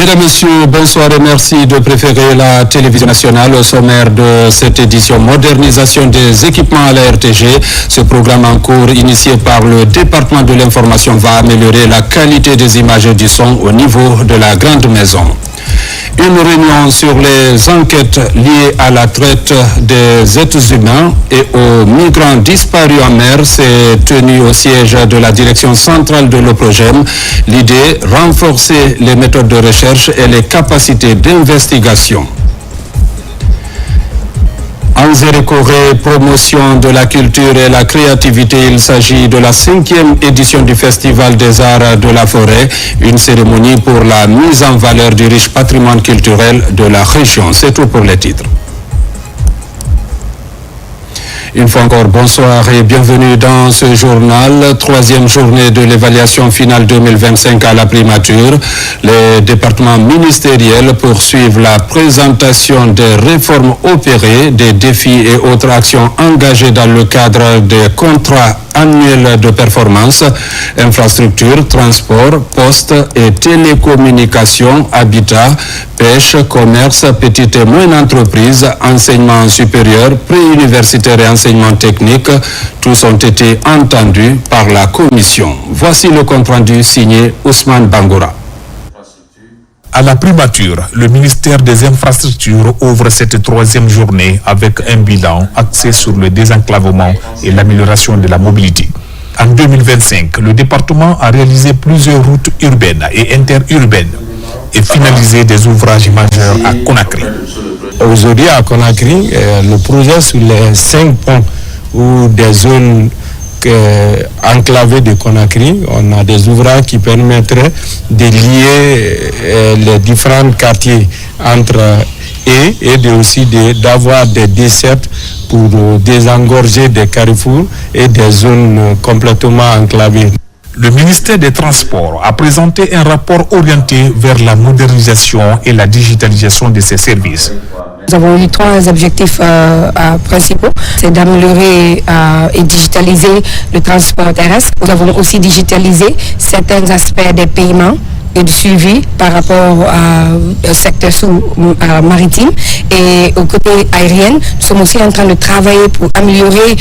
Mesdames, Messieurs, bonsoir et merci de préférer la télévision nationale au sommaire de cette édition modernisation des équipements à la RTG. Ce programme en cours initié par le département de l'information va améliorer la qualité des images et du son au niveau de la grande maison. Une réunion sur les enquêtes liées à la traite des êtres humains et aux migrants disparus en mer s'est tenue au siège de la direction centrale de l'OPROGEM. L'idée, renforcer les méthodes de recherche et les capacités d'investigation. Anzéré-Corée, promotion de la culture et la créativité. Il s'agit de la 5e édition du Festival des Arts de la Forêt, une cérémonie pour la mise en valeur du riche patrimoine culturel de la région. C'est tout pour les titres. Une fois encore, bonsoir et bienvenue dans ce journal. 3e journée de l'évaluation finale 2025 à la primature. Les départements ministériels poursuivent la présentation des réformes opérées, des défis et autres actions engagées dans le cadre des contrats annuels de performance, infrastructure, transport, poste et télécommunications, habitat, pêche, commerce, petites et moyennes entreprises, enseignement supérieur, préuniversitaire et enseignement technique. Tous ont été entendus par la commission. Voici le compte-rendu signé Ousmane Bangoura. À la primature, le ministère des Infrastructures ouvre cette 3e journée avec un bilan axé sur le désenclavement et l'amélioration de la mobilité. En 2025, le département a réalisé plusieurs routes urbaines et interurbaines et finalisé des ouvrages majeurs à Conakry. Aujourd'hui à Conakry, le projet sur les 5 ponts ou des zones enclavées de Conakry, on a des ouvrages qui permettraient de lier les différents quartiers entre et aussi d'avoir des dessertes pour désengorger des carrefours et des zones complètement enclavées. Le ministère des Transports a présenté un rapport orienté vers la modernisation et la digitalisation de ses services. Nous avons eu 3 objectifs principaux. C'est d'améliorer et digitaliser le transport terrestre. Nous avons aussi digitalisé certains aspects des paiements et du suivi par rapport au secteur maritime. Et au côté aérien, nous sommes aussi en train de travailler pour améliorer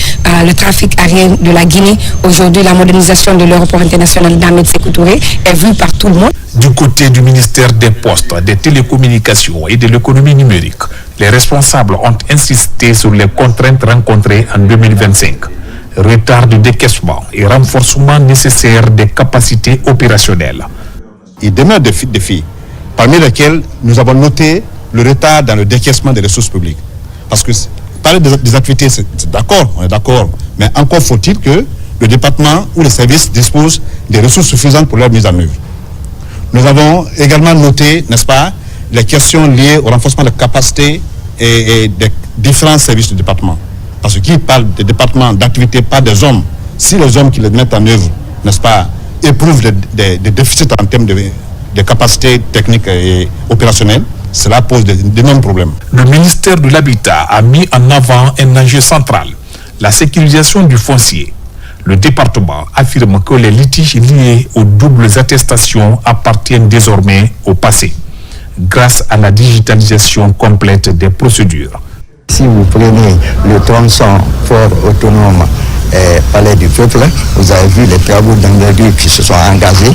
le trafic aérien de la Guinée. Aujourd'hui, la modernisation de l'aéroport international d'Ahmed Sékou Touré est vue par tout le monde. Du côté du ministère des Postes, des Télécommunications et de l'économie numérique, les responsables ont insisté sur les contraintes rencontrées en 2025. Retard de décaissement et renforcement nécessaire des capacités opérationnelles. Il demeure des défis, parmi lesquels nous avons noté le retard dans le décaissement des ressources publiques. Parce que parler des activités, c'est d'accord, on est d'accord, mais encore faut-il que le département ou les services disposent des ressources suffisantes pour leur mise en œuvre. Nous avons également noté, n'est-ce pas, les questions liées au renforcement des capacités et des différents services du département. Parce que qui parle des départements d'activité, pas des hommes. Si les hommes qui les mettent en œuvre, n'est-ce pas, éprouvent des déficits en termes de capacités techniques et opérationnelles, cela pose d'énormes problèmes. Le ministère de l'Habitat a mis en avant un enjeu central, la sécurisation du foncier. Le département affirme que les litiges liés aux doubles attestations appartiennent désormais au passé, grâce à la digitalisation complète des procédures. Si vous prenez le tronçon fort autonome Palais du Peuple, vous avez vu les travaux d'envergure qui se sont engagés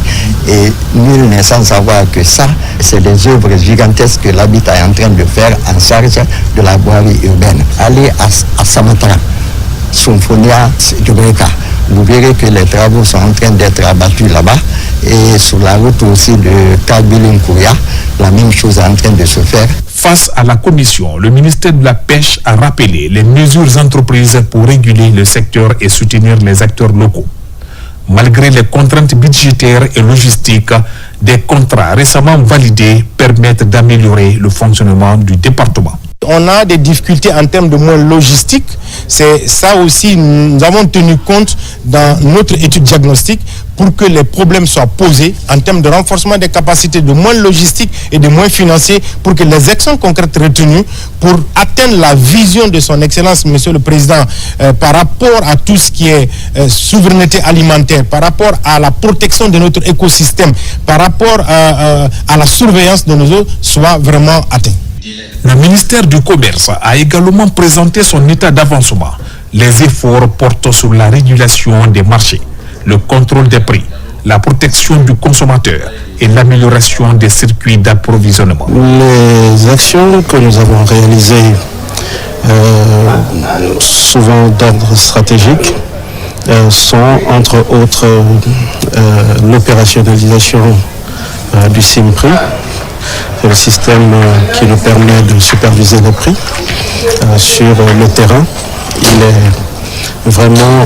et nul n'est sans savoir que ça, c'est des œuvres gigantesques que l'habitat est en train de faire en charge de la voirie urbaine. Allez à Samatra, Symphonia Djobreka, vous verrez que les travaux sont en train d'être abattus là-bas et sur la route aussi de Kabilin-Kouria, la même chose est en train de se faire. Face à la commission, le ministère de la Pêche a rappelé les mesures entreprises pour réguler le secteur et soutenir les acteurs locaux. Malgré les contraintes budgétaires et logistiques, des contrats récemment validés permettent d'améliorer le fonctionnement du département. on a des difficultés en termes de moyens logistiques. C'est ça aussi, nous avons tenu compte dans notre étude diagnostique pour que les problèmes soient posés en termes de renforcement des capacités, de moyens logistiques et de moyens financiers pour que les actions concrètes retenues pour atteindre la vision de son Excellence, Monsieur le Président, par rapport à tout ce qui est souveraineté alimentaire, par rapport à la protection de notre écosystème, par rapport à la surveillance de nos eaux, soient vraiment atteints. Le ministère du Commerce a également présenté son état d'avancement. Les efforts portent sur la régulation des marchés, le contrôle des prix, la protection du consommateur et l'amélioration des circuits d'approvisionnement. Les actions que nous avons réalisées, souvent d'ordre stratégique, sont entre autres l'opérationnalisation du SIMPRI. C'est le système qui nous permet de superviser les prix sur le terrain. Il est vraiment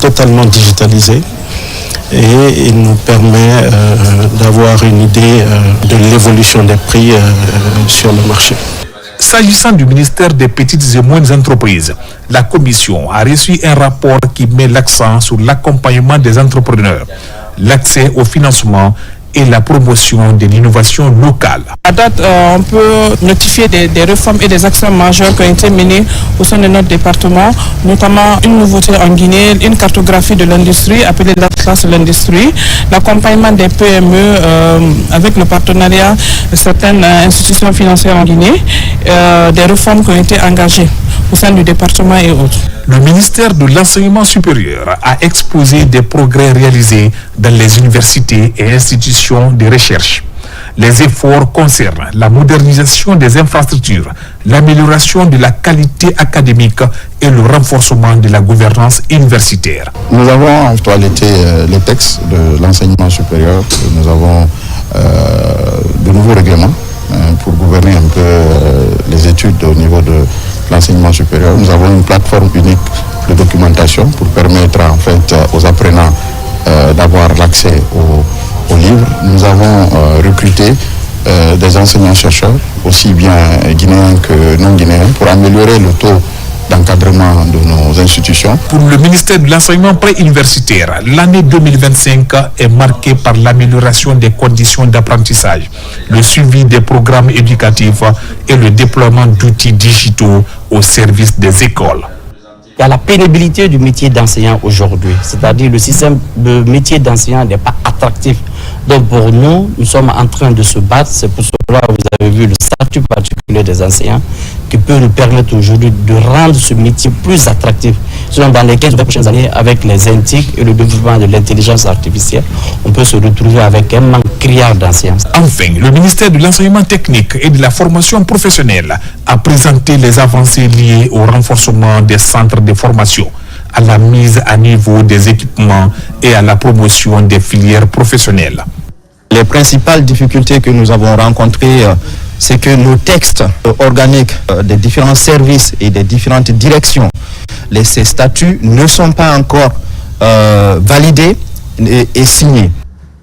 totalement digitalisé et il nous permet d'avoir une idée de l'évolution des prix sur le marché. S'agissant du ministère des petites et moyennes entreprises, la Commission a reçu un rapport qui met l'accent sur l'accompagnement des entrepreneurs, l'accès au financement et la promotion de l'innovation locale. À date, on peut notifier des réformes et des actions majeures qui ont été menées au sein de notre département, notamment une nouveauté en Guinée, une cartographie de l'industrie appelée l'Atlas de l'industrie, l'accompagnement des PME avec le partenariat de certaines institutions financières en Guinée, des réformes qui ont été engagées au sein du département et autres. Le ministère de l'Enseignement supérieur a exposé des progrès réalisés dans les universités et institutions de recherche. Les efforts concernent la modernisation des infrastructures, l'amélioration de la qualité académique et le renforcement de la gouvernance universitaire. Nous avons en actualité les textes de l'enseignement supérieur. Nous avons de nouveaux règlements pour gouverner un peu les études au niveau de l'enseignement supérieur. Nous avons une plateforme unique de documentation pour permettre en fait aux apprenants d'avoir l'accès aux livres. Nous avons recruté des enseignants-chercheurs, aussi bien guinéens que non guinéens, pour améliorer le taux d'encadrement de nos institutions. Pour le ministère de l'Enseignement préuniversitaire, l'année 2025 est marquée par l'amélioration des conditions d'apprentissage, le suivi des programmes éducatifs et le déploiement d'outils digitaux au service des écoles. Il y a la pénibilité du métier d'enseignant aujourd'hui, c'est-à-dire le système de métier d'enseignant n'est pas attractif. Donc pour nous, nous sommes en train de se battre, c'est pour cela que vous avez vu le statut particulier des enseignants qui peut nous permettre aujourd'hui de rendre ce métier plus attractif. Sinon, dans les 15 prochaines années, avec les INTIC et le développement de l'intelligence artificielle, on peut se retrouver avec un manque criard d'enseignants. Enfin, le ministère de l'Enseignement technique et de la formation professionnelle a présenté les avancées liées au renforcement des centres de formation, à la mise à niveau des équipements et à la promotion des filières professionnelles. Les principales difficultés que nous avons rencontrées, c'est que nos textes organiques des différents services et des différentes directions, ces statuts ne sont pas encore validés et signés.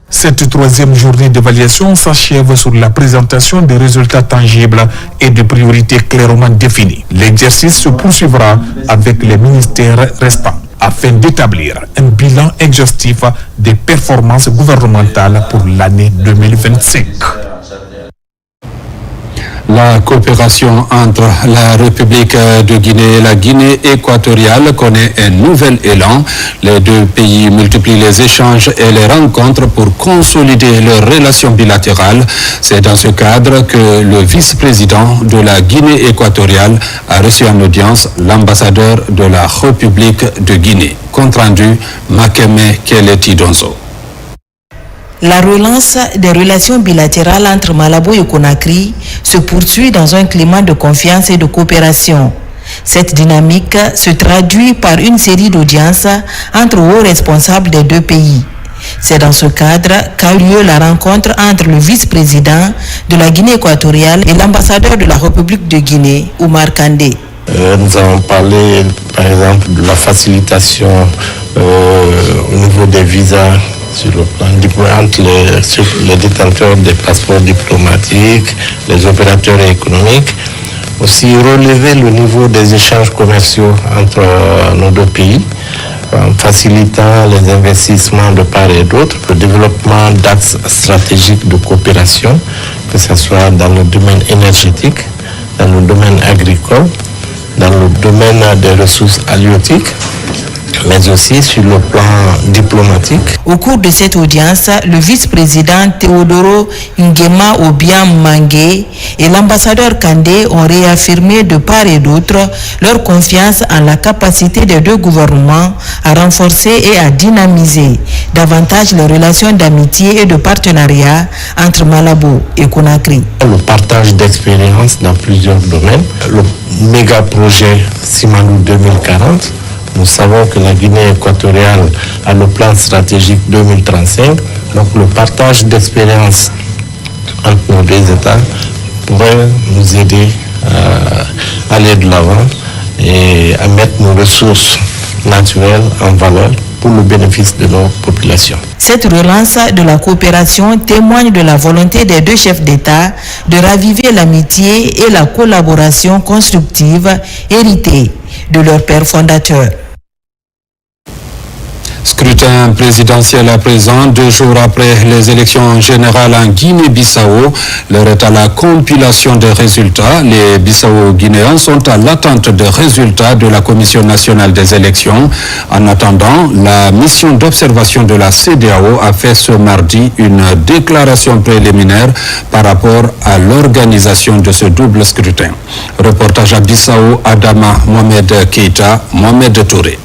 Cette troisième journée d'évaluation s'achève sur la présentation des résultats tangibles et de priorités clairement définies. L'exercice se poursuivra avec les ministères restants afin d'établir un bilan exhaustif des performances gouvernementales pour l'année 2025. La coopération entre la République de Guinée et la Guinée équatoriale connaît un nouvel élan. Les deux pays multiplient les échanges et les rencontres pour consolider leurs relations bilatérales. C'est dans ce cadre que le vice-président de la Guinée équatoriale a reçu en audience l'ambassadeur de la République de Guinée. Compte rendu, Makeme Keleti Donzo. La relance des relations bilatérales entre Malabo et Conakry se poursuit dans un climat de confiance et de coopération. Cette dynamique se traduit par une série d'audiences entre hauts responsables des deux pays. C'est dans ce cadre qu'a eu lieu la rencontre entre le vice-président de la Guinée équatoriale et l'ambassadeur de la République de Guinée, Oumar Kandé. Nous avons parlé, par exemple, de la facilitation au niveau des visas sur le plan entre les détenteurs des passeports diplomatiques, les opérateurs économiques. Aussi relever le niveau des échanges commerciaux entre nos deux pays, en facilitant les investissements de part et d'autre, le développement d'axes stratégiques de coopération, que ce soit dans le domaine énergétique, dans le domaine agricole, dans le domaine des ressources halieutiques, mais aussi sur le plan diplomatique. Au cours de cette audience, le vice-président Théodoro Nguema Obiang Mangué et l'ambassadeur Kandé ont réaffirmé de part et d'autre leur confiance en la capacité des deux gouvernements à renforcer et à dynamiser davantage les relations d'amitié et de partenariat entre Malabo et Conakry. Le partage d'expériences dans plusieurs domaines, le méga projet Simanou 2040, nous savons que la Guinée équatoriale a le plan stratégique 2035, donc le partage d'expériences entre nos deux États pourrait nous aider à aller de l'avant et à mettre nos ressources naturelles en valeur pour le bénéfice de nos populations. Cette relance de la coopération témoigne de la volonté des deux chefs d'État de raviver l'amitié et la collaboration constructive héritée de leur père fondateur. Scrutin présidentiel à présent, 2 jours après les élections générales en Guinée-Bissau. L'heure est à la compilation des résultats. Les Bissau-Guinéens sont à l'attente des résultats de la Commission nationale des élections. En attendant, la mission d'observation de la CEDEAO a fait ce mardi une déclaration préliminaire par rapport à l'organisation de ce double scrutin. Reportage à Bissau, Adama Mohamed Keita, Mohamed Touré.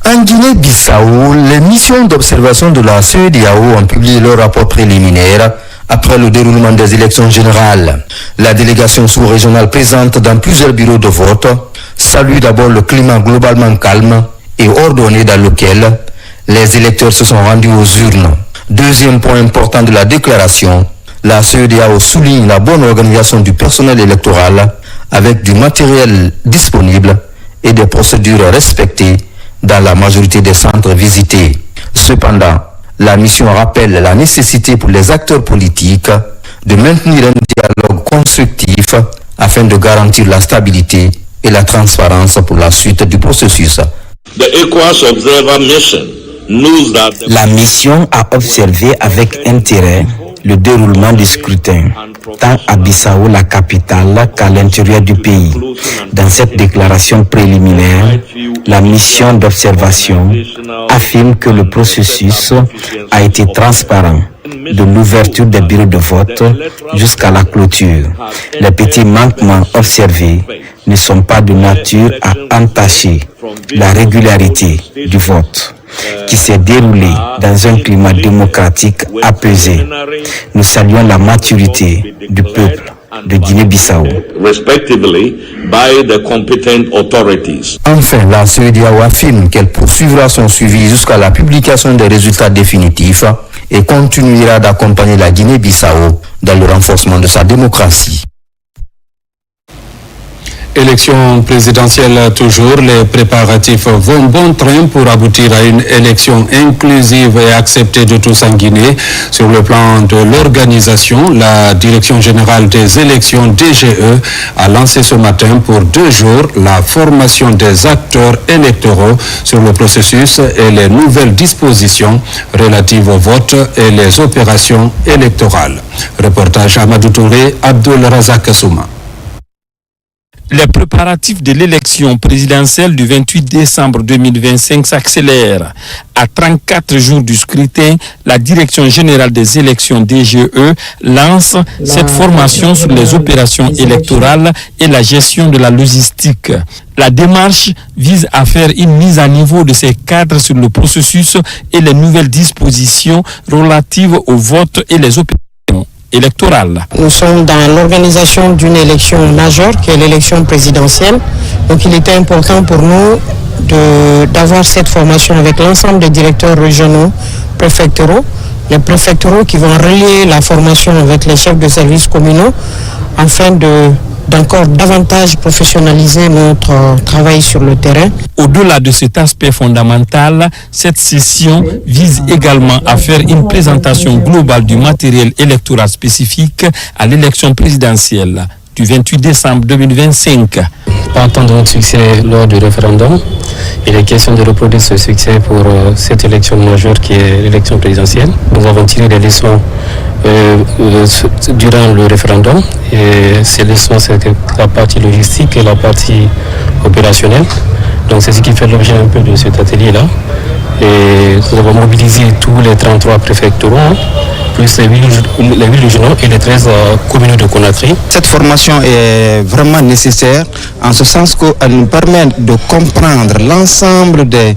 En Guinée-Bissau, les missions d'observation de la CEDEAO ont publié leur rapport préliminaire après le déroulement des élections générales. La délégation sous-régionale présente dans plusieurs bureaux de vote salue d'abord le climat globalement calme et ordonné dans lequel les électeurs se sont rendus aux urnes. Deuxième point important de la déclaration, la CEDEAO souligne la bonne organisation du personnel électoral avec du matériel disponible et des procédures respectées dans la majorité des centres visités. Cependant, la mission rappelle la nécessité pour les acteurs politiques de maintenir un dialogue constructif afin de garantir la stabilité et la transparence pour la suite du processus. La mission a observé avec intérêt le déroulement du scrutin, tant à Bissau, la capitale, qu'à l'intérieur du pays. Dans cette déclaration préliminaire, la mission d'observation affirme que le processus a été transparent, de l'ouverture des bureaux de vote jusqu'à la clôture. Les petits manquements observés ne sont pas de nature à entacher la régularité du vote, qui s'est déroulé dans un climat démocratique apaisé. Nous saluons la maturité du peuple de Guinée-Bissau. Enfin, la CEDEAO affirme qu'elle poursuivra son suivi jusqu'à la publication des résultats définitifs et continuera d'accompagner la Guinée-Bissau dans le renforcement de sa démocratie. Élection présidentielle toujours, les préparatifs vont bon train pour aboutir à une élection inclusive et acceptée de tous en Guinée. Sur le plan de l'organisation, la Direction générale des élections DGE a lancé ce matin pour 2 jours la formation des acteurs électoraux sur le processus et les nouvelles dispositions relatives au vote et les opérations électorales. Reportage Amadou Touré, Abdul Razak Souma. Les préparatifs de l'élection présidentielle du 28 décembre 2025 s'accélèrent. À 34 jours du scrutin, la Direction générale des élections DGE lance cette formation sur les opérations électorales et la gestion de la logistique. La démarche vise à faire une mise à niveau de ces cadres sur le processus et les nouvelles dispositions relatives au vote et les opérations électorale. Nous sommes dans l'organisation d'une élection majeure qui est l'élection présidentielle. Donc il était important pour nous d'avoir cette formation avec l'ensemble des directeurs régionaux, préfectoraux, les préfectoraux qui vont relier la formation avec les chefs de services communaux afin d'encore davantage professionnaliser notre travail sur le terrain. Au-delà de cet aspect fondamental, cette session vise également à faire une présentation globale du matériel électoral spécifique à l'élection présidentielle du 28 décembre 2025. Partant de notre succès lors du référendum, il est question de reproduire ce succès pour cette élection majeure qui est l'élection présidentielle. Nous avons tiré des leçons durant le référendum et ces leçons, c'est la partie logistique et la partie opérationnelle. Donc c'est ce qui fait l'objet un peu de cet atelier-là. Et nous avons mobilisé tous les 33 préfectoraux, plus les 8 régionaux et les 13 communes de Conakry. Cette formation est vraiment nécessaire en ce sens qu'elle nous permet de comprendre l'ensemble des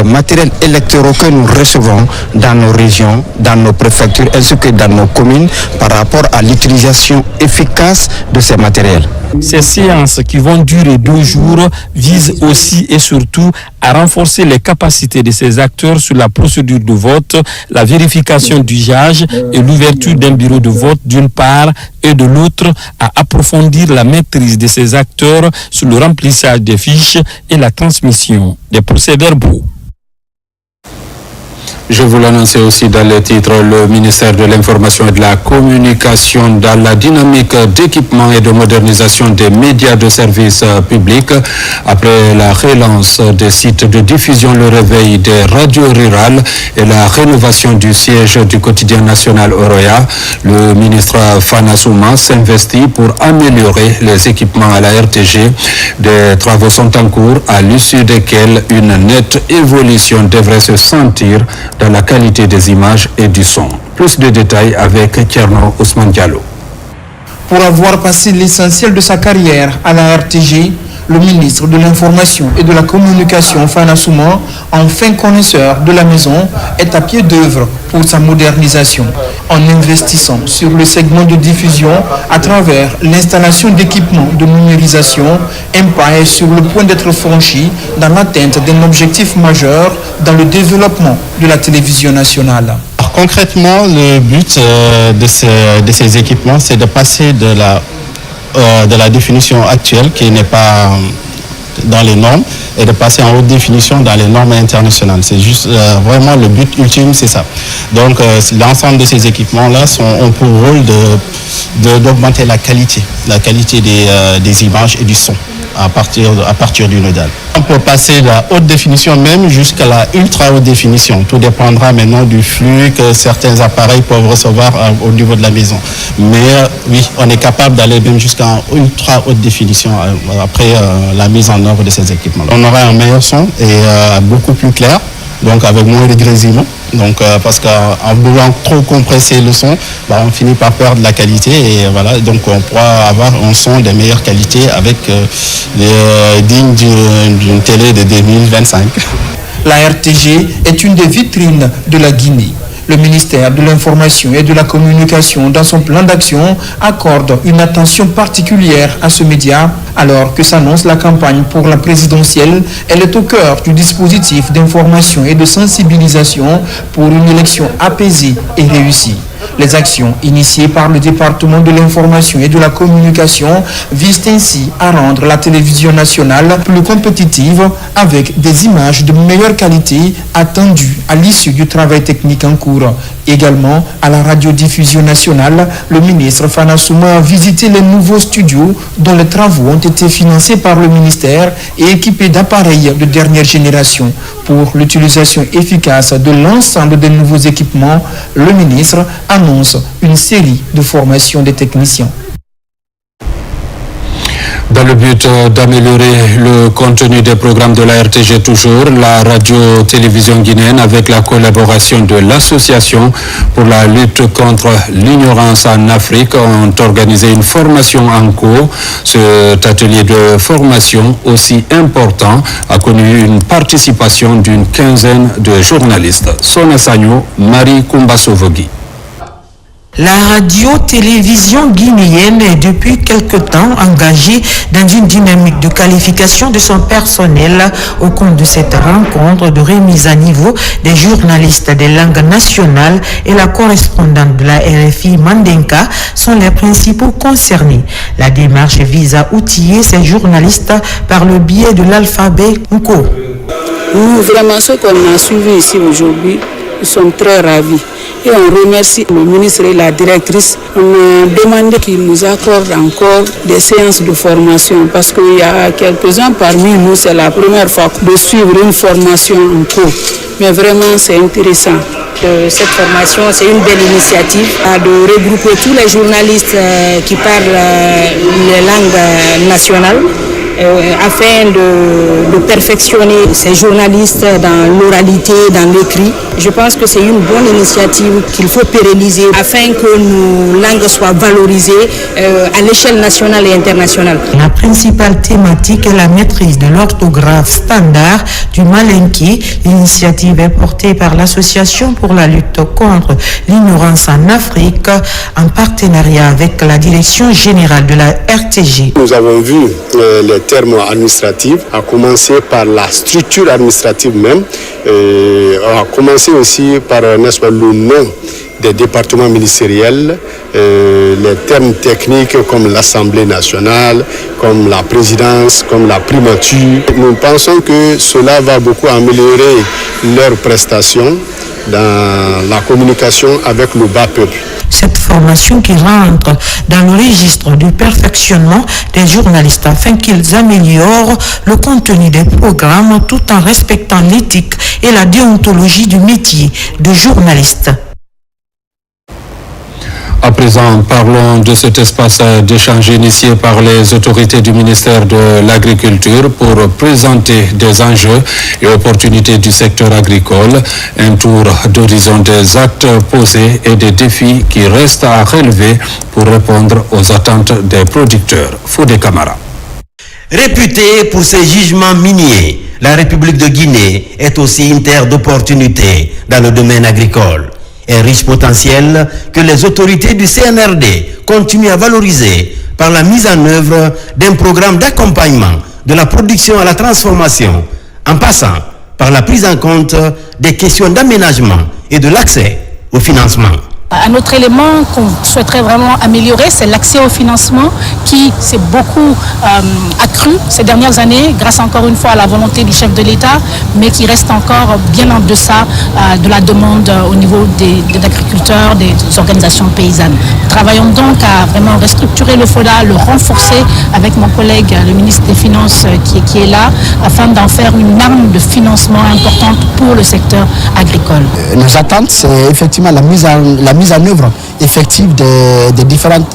matériels électoraux que nous recevons dans nos régions, dans nos préfectures ainsi que dans nos communes par rapport à l'utilisation efficace de ces matériels. Ces séances qui vont durer 2 jours visent aussi et surtout à renforcer les capacités de ces acteurs sur la procédure de vote, la vérification d'usage et l'ouverture d'un bureau de vote d'une part et de l'autre à approfondir la maîtrise de ces acteurs sur le remplissage des fiches et la transmission des procès-verbaux. Je vous l'annonçais aussi dans les titres, le ministère de l'Information et de la Communication dans la dynamique d'équipement et de modernisation des médias de service public. Après la relance des sites de diffusion, le réveil des radios rurales et la rénovation du siège du quotidien national Oroya, le ministre Fana Souma s'investit pour améliorer les équipements à la RTG. Des travaux sont en cours à l'issue desquels une nette évolution devrait se sentir dans la qualité des images et du son. Plus de détails avec Tierno Ousmane Diallo. Pour avoir passé l'essentiel de sa carrière à la RTG, le ministre de l'Information et de la Communication, Fana Souma, enfin connaisseur de la maison, est à pied d'œuvre pour sa modernisation, en investissant sur le segment de diffusion à travers l'installation d'équipements de numérisation. Un pas est sur le point d'être franchi dans l'atteinte d'un objectif majeur dans le développement de la télévision nationale. Alors, concrètement, le but de ces équipements, c'est de passer de la définition actuelle qui n'est pas dans les normes et de passer en haute définition dans les normes internationales. C'est juste vraiment le but ultime, c'est ça. Donc l'ensemble de ces équipements-là ont pour rôle d'augmenter la qualité des images et du son à partir du nodal. On peut passer de la haute définition même jusqu'à la ultra haute définition. Tout dépendra maintenant du flux que certains appareils peuvent recevoir au niveau de la maison. Mais oui, on est capable d'aller même jusqu'à ultra haute définition après la mise en œuvre de ces équipements. On aura un meilleur son et beaucoup plus clair, donc avec moins de grésillements. Donc parce qu'en voulant trop compresser le son, on finit par perdre la qualité et voilà, donc on pourra avoir un son de meilleure qualité avec digne d'une télé de 2025. La RTG est une des vitrines de la Guinée. Le ministère de l'Information et de la Communication, dans son plan d'action, accorde une attention particulière à ce média. Alors que s'annonce la campagne pour la présidentielle, elle est au cœur du dispositif d'information et de sensibilisation pour une élection apaisée et réussie. Les actions initiées par le département de l'information et de la communication visent ainsi à rendre la télévision nationale plus compétitive avec des images de meilleure qualité attendues à l'issue du travail technique en cours. Également, à la radiodiffusion nationale, le ministre Fana Souma a visité les nouveaux studios dont les travaux ont été financés par le ministère et équipés d'appareils de dernière génération. Pour l'utilisation efficace de l'ensemble des nouveaux équipements, le ministre annonce une série de formations des techniciens. Dans le but d'améliorer le contenu des programmes de la RTG toujours, la radio-télévision guinéenne, avec la collaboration de l'Association pour la lutte contre l'ignorance en Afrique, ont organisé une formation en cours. Cet atelier de formation aussi important a connu une participation d'une quinzaine de journalistes. Sona Sagno, Marie Kumbasovogi. La radio-télévision guinéenne est depuis quelque temps engagée dans une dynamique de qualification de son personnel. Au cours de cette rencontre de remise à niveau des journalistes des langues nationales et la correspondante de la RFI Mandenka sont les principaux concernés. La démarche vise à outiller ces journalistes par le biais de l'alphabet Nko. Nous, vraiment, ce qu'on a suivi ici aujourd'hui, nous sommes très ravis. Et on remercie le ministre et la directrice. On a demandé qu'ils nous accordent encore des séances de formation parce qu'il y a quelques-uns parmi nous, c'est la première fois de suivre une formation en cours. Mais vraiment, c'est intéressant. Cette formation, c'est une belle initiative de regrouper tous les journalistes qui parlent les langues nationales afin de perfectionner ces journalistes dans l'oralité, dans l'écrit. Je pense que c'est une bonne initiative qu'il faut pérenniser afin que nos langues soient valorisées à l'échelle nationale et internationale. La principale thématique est la maîtrise de l'orthographe standard du malinké. L'initiative est portée par l'Association pour la lutte contre l'ignorance en Afrique en partenariat avec la Direction générale de la RTG. Nous avons vu les termes administratifs, à commencer par la structure administrative même, à commencer aussi par, n'est-ce pas, le nom des départements ministériels, les termes techniques comme l'Assemblée nationale, comme la présidence, comme la primature. Nous pensons que cela va beaucoup améliorer leurs prestations dans la communication avec le bas peuple. Cette formation qui rentre dans le registre du perfectionnement des journalistes afin qu'ils améliorent le contenu des programmes tout en respectant l'éthique et la déontologie du métier de journaliste. À présent, parlons de cet espace d'échange initié par les autorités du ministère de l'Agriculture pour présenter des enjeux et opportunités du secteur agricole, un tour d'horizon des actes posés et des défis qui restent à relever pour répondre aux attentes des producteurs. Fodé Camara. Réputée pour ses jugements miniers, la République de Guinée est aussi une terre d'opportunités dans le domaine agricole. Un riche potentiel que les autorités du CNRD continuent à valoriser par la mise en œuvre d'un programme d'accompagnement de la production à la transformation, en passant par la prise en compte des questions d'aménagement et de l'accès au financement. Un autre élément qu'on souhaiterait vraiment améliorer, c'est l'accès au financement qui s'est beaucoup accru ces dernières années, grâce encore une fois à la volonté du chef de l'État, mais qui reste encore bien en deçà de la demande au niveau des agriculteurs, des organisations paysannes. Nous travaillons donc à vraiment restructurer le FODA, le renforcer avec mon collègue, le ministre des Finances qui est là, afin d'en faire une arme de financement importante pour le secteur agricole. Nos attentes, c'est effectivement la mise en œuvre effective des différentes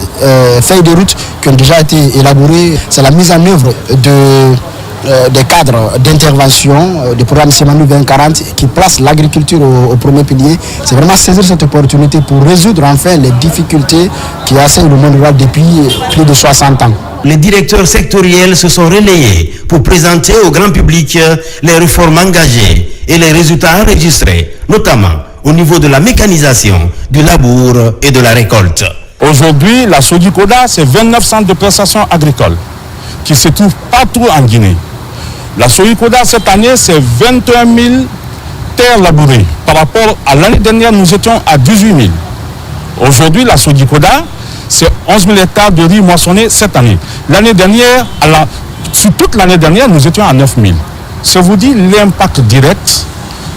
feuilles de route qui ont déjà été élaborées. C'est la mise en œuvre des cadres d'intervention du programme Semanu 2040 qui place l'agriculture au premier pilier. C'est vraiment saisir cette opportunité pour résoudre enfin les difficultés qui assaillent le monde rural depuis plus de 60 ans. Les directeurs sectoriels se sont relayés pour présenter au grand public les réformes engagées et les résultats enregistrés, notamment au niveau de la mécanisation, du labour et de la récolte. Aujourd'hui, la Sodikoda, c'est 29 centres de prestations agricoles qui se trouvent partout en Guinée. La Sodikoda, cette année, c'est 21 000 terres labourées. Par rapport à l'année dernière, nous étions à 18 000. Aujourd'hui, la Sodikoda, c'est 11 000 hectares de riz moissonnés cette année. L'année dernière, sur toute l'année dernière, nous étions à 9 000. Ça vous dit l'impact direct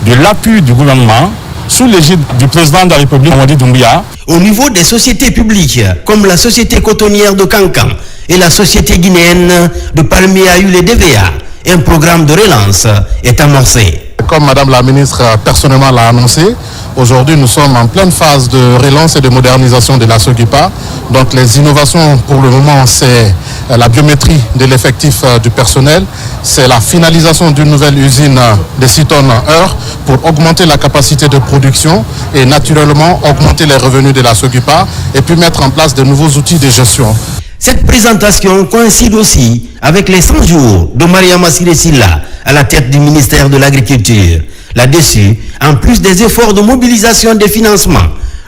de l'appui du gouvernement sous l'égide du président de la République, Mamadi Doumbouya. Au niveau des sociétés publiques, comme la société cotonnière de Cancan et la société guinéenne de Palmier a eu les DVA, un programme de relance est amorcé. Comme Madame la ministre personnellement l'a annoncé, aujourd'hui nous sommes en pleine phase de relance et de modernisation de la SOGIPA. Donc les innovations pour le moment, c'est la biométrie de l'effectif du personnel, c'est la finalisation d'une nouvelle usine de 6 tonnes heure pour augmenter la capacité de production et naturellement augmenter les revenus de la SOGIPA et puis mettre en place de nouveaux outils de gestion. Cette présentation coïncide aussi avec les 100 jours de Mariama Siré Sylla à la tête du ministère de l'Agriculture. Là-dessus, en plus des efforts de mobilisation des financements,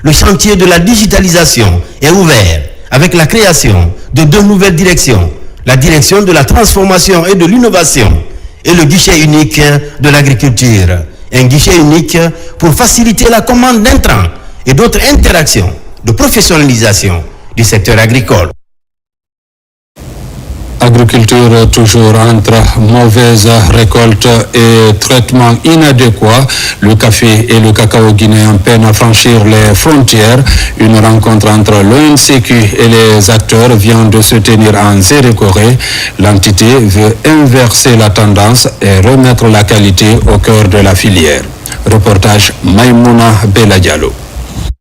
le chantier de la digitalisation est ouvert avec la création de 2 nouvelles directions, la direction de la transformation et de l'innovation et le guichet unique de l'agriculture. Un guichet unique pour faciliter la commande d'intrants et d'autres interactions de professionnalisation du secteur agricole. Agriculture toujours entre mauvaise récolte et traitement inadéquat. Le café et le cacao guinéen peinent à franchir les frontières. Une rencontre entre l'ONCQ et les acteurs vient de se tenir en Zérékoré. L'entité veut inverser la tendance et remettre la qualité au cœur de la filière. Reportage Maïmouna Beladialo.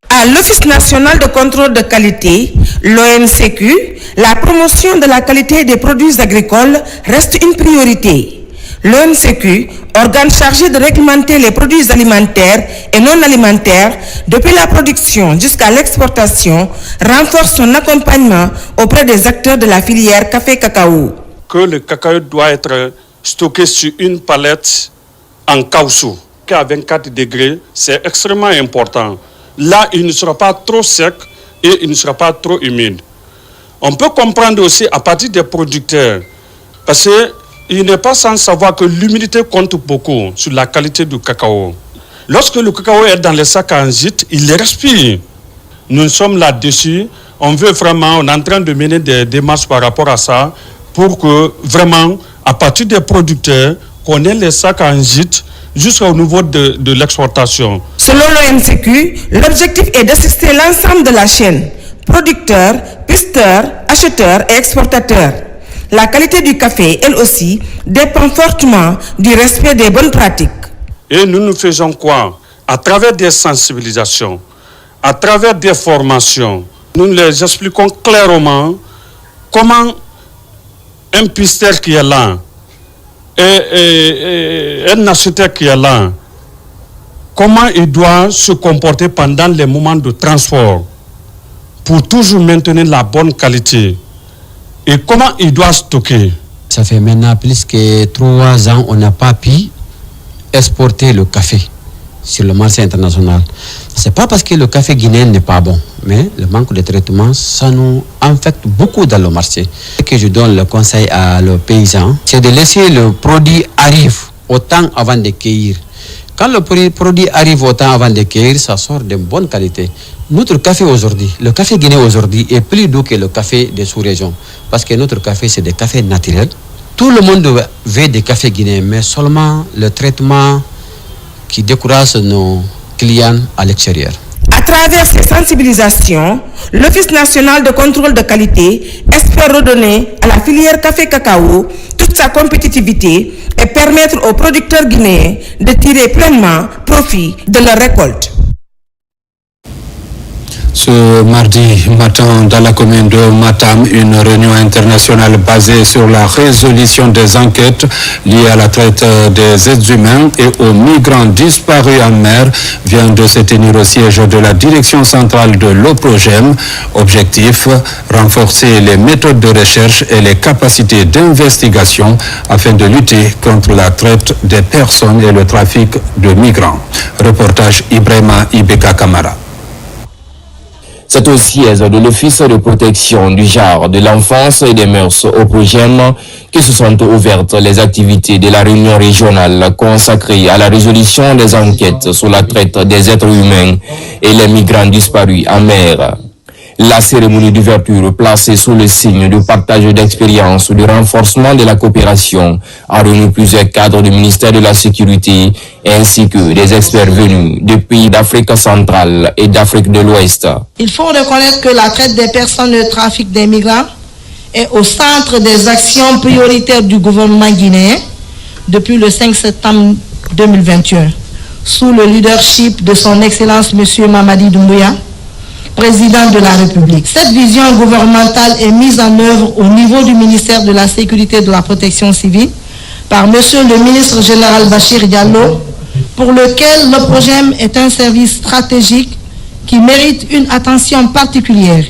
À l'Office national de contrôle de qualité, l'ONCQ, la promotion de la qualité des produits agricoles reste une priorité. L'ONCQ, organe chargé de réglementer les produits alimentaires et non alimentaires depuis la production jusqu'à l'exportation, renforce son accompagnement auprès des acteurs de la filière café-cacao. Que le cacao doit être stocké sur une palette en caoutchouc, qu'à 24 degrés, c'est extrêmement important. Là, il ne sera pas trop sec et il ne sera pas trop humide. On peut comprendre aussi à partir des producteurs, parce qu'il n'est pas sans savoir que l'humidité compte beaucoup sur la qualité du cacao. Lorsque le cacao est dans les sacs en gîte, il les respire. Nous sommes là-dessus. On est en train de mener des démarches par rapport à ça pour que vraiment, à partir des producteurs, qu'on ait les sacs en gîte jusqu'au niveau de l'exportation. Selon l'ONCQ, l'objectif est d'assister l'ensemble de la chaîne, producteurs, pisteurs, acheteurs et exportateurs. La qualité du café, elle aussi, dépend fortement du respect des bonnes pratiques. Et nous faisons quoi? À travers des sensibilisations, à travers des formations, nous les expliquons clairement comment un pisteur qui est là, et un acheteur qui est là, comment il doit se comporter pendant les moments de transport pour toujours maintenir la bonne qualité et comment il doit stocker. Ça fait maintenant plus que 3 ans on n'a pas pu exporter le café sur le marché international. C'est pas parce que le café guinéen n'est pas bon, mais le manque de traitement, ça nous affecte beaucoup dans le marché. Ce que je donne le conseil à le paysan, c'est de laisser le produit arriver au temps avant de cueillir. Quand le produit arrive au temps avant de cueillir, ça sort de bonne qualité. Notre café aujourd'hui, le café guinéen aujourd'hui est plus doux que le café des sous-régions. Parce que notre café, c'est des cafés naturels. Tout le monde veut des cafés guinéens, mais seulement le traitement qui décourage nos clients à l'extérieur. À travers ces sensibilisations, l'Office national de contrôle de qualité espère redonner à la filière café-cacao toute sa compétitivité et permettre aux producteurs guinéens de tirer pleinement profit de leur récolte. Ce mardi matin, dans la commune de Matam, une réunion internationale basée sur la résolution des enquêtes liées à la traite des êtres humains et aux migrants disparus en mer vient de se tenir au siège de la direction centrale de l'OPROGEM. Objectif, renforcer les méthodes de recherche et les capacités d'investigation afin de lutter contre la traite des personnes et le trafic de migrants. Reportage Ibrahima Ibeka Kamara. C'est au siège de l'Office de protection du genre, de l'enfance et des mœurs au PROGEM que se sont ouvertes les activités de la réunion régionale consacrée à la résolution des enquêtes sur la traite des êtres humains et les migrants disparus en mer. La cérémonie d'ouverture placée sous le signe du partage d'expériences, du renforcement de la coopération, a réuni plusieurs cadres du ministère de la Sécurité ainsi que des experts venus des pays d'Afrique centrale et d'Afrique de l'Ouest. Il faut reconnaître que la traite des personnes et le trafic des migrants est au centre des actions prioritaires du gouvernement guinéen depuis le 5 septembre 2021, sous le leadership de son Excellence M. Mamadi Doumbouya, président de la République. Cette vision gouvernementale est mise en œuvre au niveau du ministère de la Sécurité et de la Protection civile par Monsieur le ministre général Bachir Diallo, pour lequel le PROGEM est un service stratégique qui mérite une attention particulière,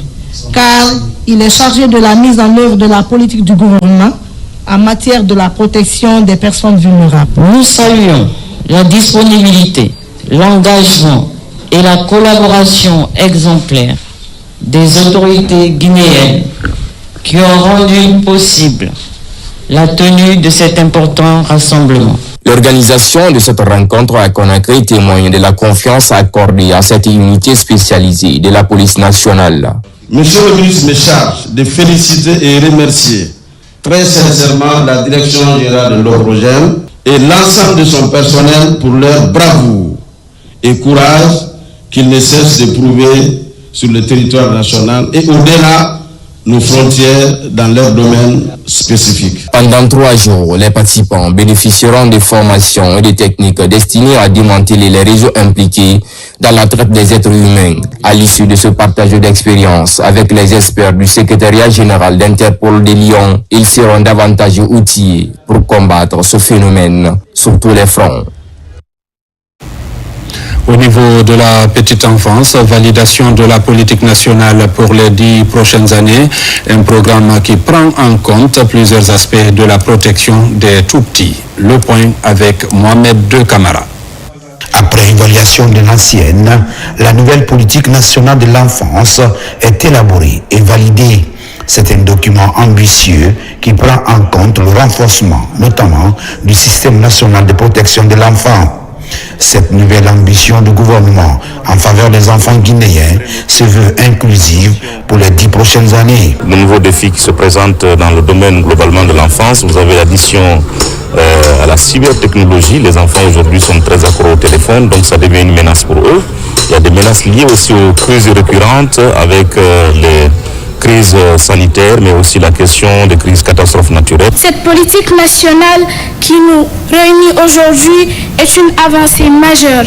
car il est chargé de la mise en œuvre de la politique du gouvernement en matière de la protection des personnes vulnérables. Nous saluons la disponibilité, l'engagement et la collaboration exemplaire des autorités guinéennes qui ont rendu possible la tenue de cet important rassemblement. L'organisation de cette rencontre à Conakry témoigne de la confiance accordée à cette unité spécialisée de la police nationale. Monsieur le ministre me charge de féliciter et remercier très sincèrement la direction générale de l'Oprogem et l'ensemble de son personnel pour leur bravoure et courage qu'ils ne cessent de prouver sur le territoire national et au-delà nos frontières dans leur domaine spécifique. Pendant 3 jours, les participants bénéficieront de formations et de techniques destinées à démanteler les réseaux impliqués dans la traite des êtres humains. À l'issue de ce partage d'expérience avec les experts du secrétariat général d'Interpol de Lyon, ils seront davantage outillés pour combattre ce phénomène sur tous les fronts. Au niveau de la petite enfance, validation de la politique nationale pour les 10 prochaines années, un programme qui prend en compte plusieurs aspects de la protection des tout-petits. Le point avec Mohamed De Camara. Après évaluation de l'ancienne, la nouvelle politique nationale de l'enfance est élaborée et validée. C'est un document ambitieux qui prend en compte le renforcement, notamment du système national de protection de l'enfant. Cette nouvelle ambition du gouvernement en faveur des enfants guinéens se veut inclusive pour les 10 prochaines années. Le nouveau défi qui se présente dans le domaine globalement de l'enfance, vous avez l'addition à la cybertechnologie. Les enfants aujourd'hui sont très accros au téléphone, donc ça devient une menace pour eux. Il y a des menaces liées aussi aux crises récurrentes avec les crises sanitaires, mais aussi la question des crises catastrophes naturelles. Cette politique nationale qui nous réunit aujourd'hui est une avancée majeure.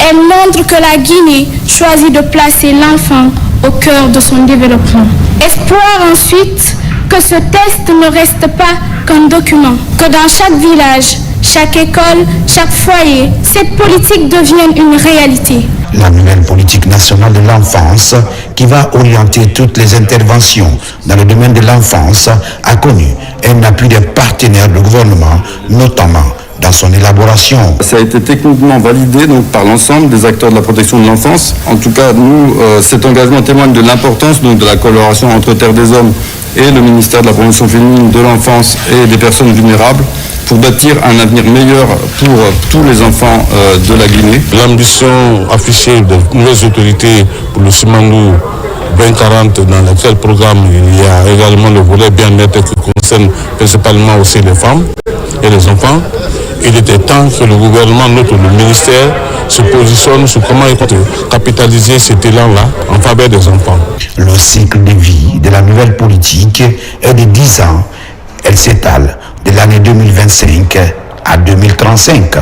Elle montre que la Guinée choisit de placer l'enfant au cœur de son développement. Espoir ensuite que ce test ne reste pas qu'un document, que dans chaque village, chaque école, chaque foyer, cette politique devienne une réalité. La nouvelle politique nationale de l'enfance, qui va orienter toutes les interventions dans le domaine de l'enfance, a connu un appui des partenaires du gouvernement, notamment dans son élaboration. Ça a été techniquement validé donc, par l'ensemble des acteurs de la protection de l'enfance. En tout cas, nous, cet engagement témoigne de l'importance de la collaboration entre Terre des Hommes et le ministère de la promotion féminine, de l'enfance et des personnes vulnérables pour bâtir un avenir meilleur pour tous les enfants de la Guinée. L'ambition affichée de nouvelles autorités pour le Simandou 2040, dans lequel programme il y a également le volet bien-être qui concerne principalement aussi les femmes et les enfants. Il était temps que le gouvernement, le ministère, se positionne sur comment il peut capitaliser cet élan-là en faveur des enfants. Le cycle de vie de la nouvelle politique est de 10 ans. Elle s'étale de l'année 2025 à 2035.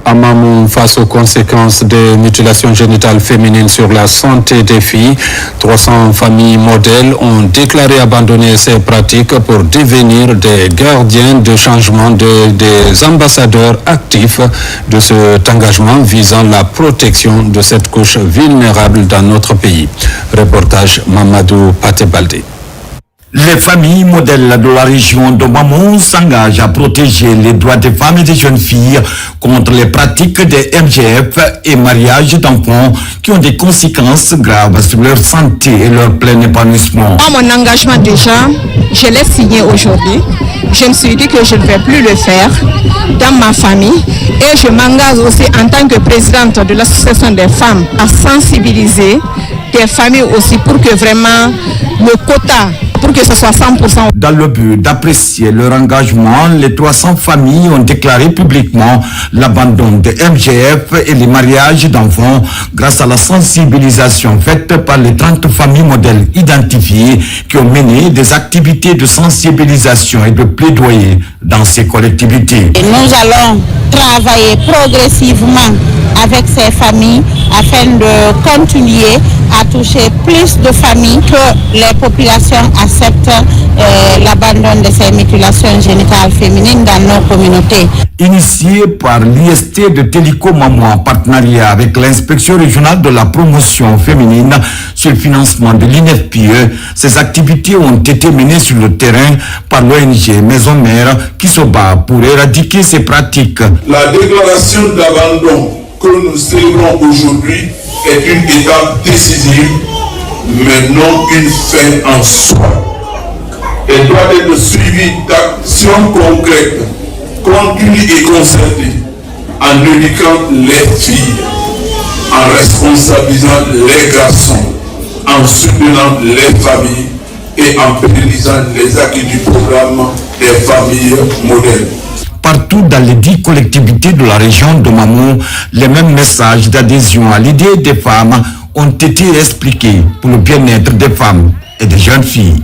Amamou, face aux conséquences des mutilations génitales féminines sur la santé des filles, 300 familles modèles ont déclaré abandonner ces pratiques pour devenir des gardiens de changement, des ambassadeurs actifs de cet engagement visant la protection de cette couche vulnérable dans notre pays. Reportage Mamadou Patebaldé. Les familles modèles de la région de Bamon s'engagent à protéger les droits des femmes et des jeunes filles contre les pratiques des MGF et mariage d'enfants qui ont des conséquences graves sur leur santé et leur plein épanouissement. Mon engagement déjà, je l'ai signé aujourd'hui. Je me suis dit que je ne vais plus le faire dans ma famille et je m'engage aussi en tant que présidente de l'association des femmes à sensibiliser des familles aussi pour que vraiment le quota, pour que ce soit 100%. Dans le but d'apprécier leur engagement, les 300 familles ont déclaré publiquement l'abandon des MGF et les mariages d'enfants grâce à la sensibilisation faite par les 30 familles modèles identifiées qui ont mené des activités de sensibilisation et de plaidoyer dans ces collectivités. Et nous allons travailler progressivement avec ces familles afin de continuer à toucher plus de familles, que les populations acceptent l'abandon de ces mutilations génitales féminines dans nos communautés. Initié par l'IST de Télécom en partenariat avec l'inspection régionale de la promotion féminine sur le financement de l'INFPE, ces activités ont été menées sur le terrain par l'ONG Maison Mère qui se bat pour éradiquer ces pratiques. La déclaration d'abandon que nous célébrons aujourd'hui est une étape décisive, mais non une fin en soi. Elle doit être suivie d'actions concrètes, continues et concertées, en éduquant les filles, en responsabilisant les garçons, en soutenant les familles et en pérennisant les acquis du programme des familles modèles. Partout dans les 10 collectivités de la région de Mamou, les mêmes messages d'adhésion à l'idée des femmes ont été expliqués pour le bien-être des femmes et des jeunes filles.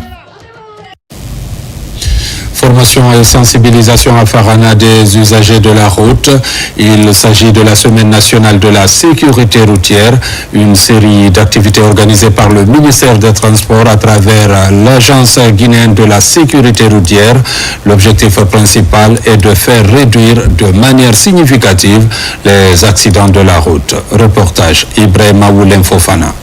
Formation et sensibilisation à Farana des usagers de la route. Il s'agit de la Semaine nationale de la sécurité routière, une série d'activités organisées par le ministère des Transports à travers l'Agence guinéenne de la sécurité routière. L'objectif principal est de faire réduire de manière significative les accidents de la route. Reportage Ibrahim Aoulem Fofana.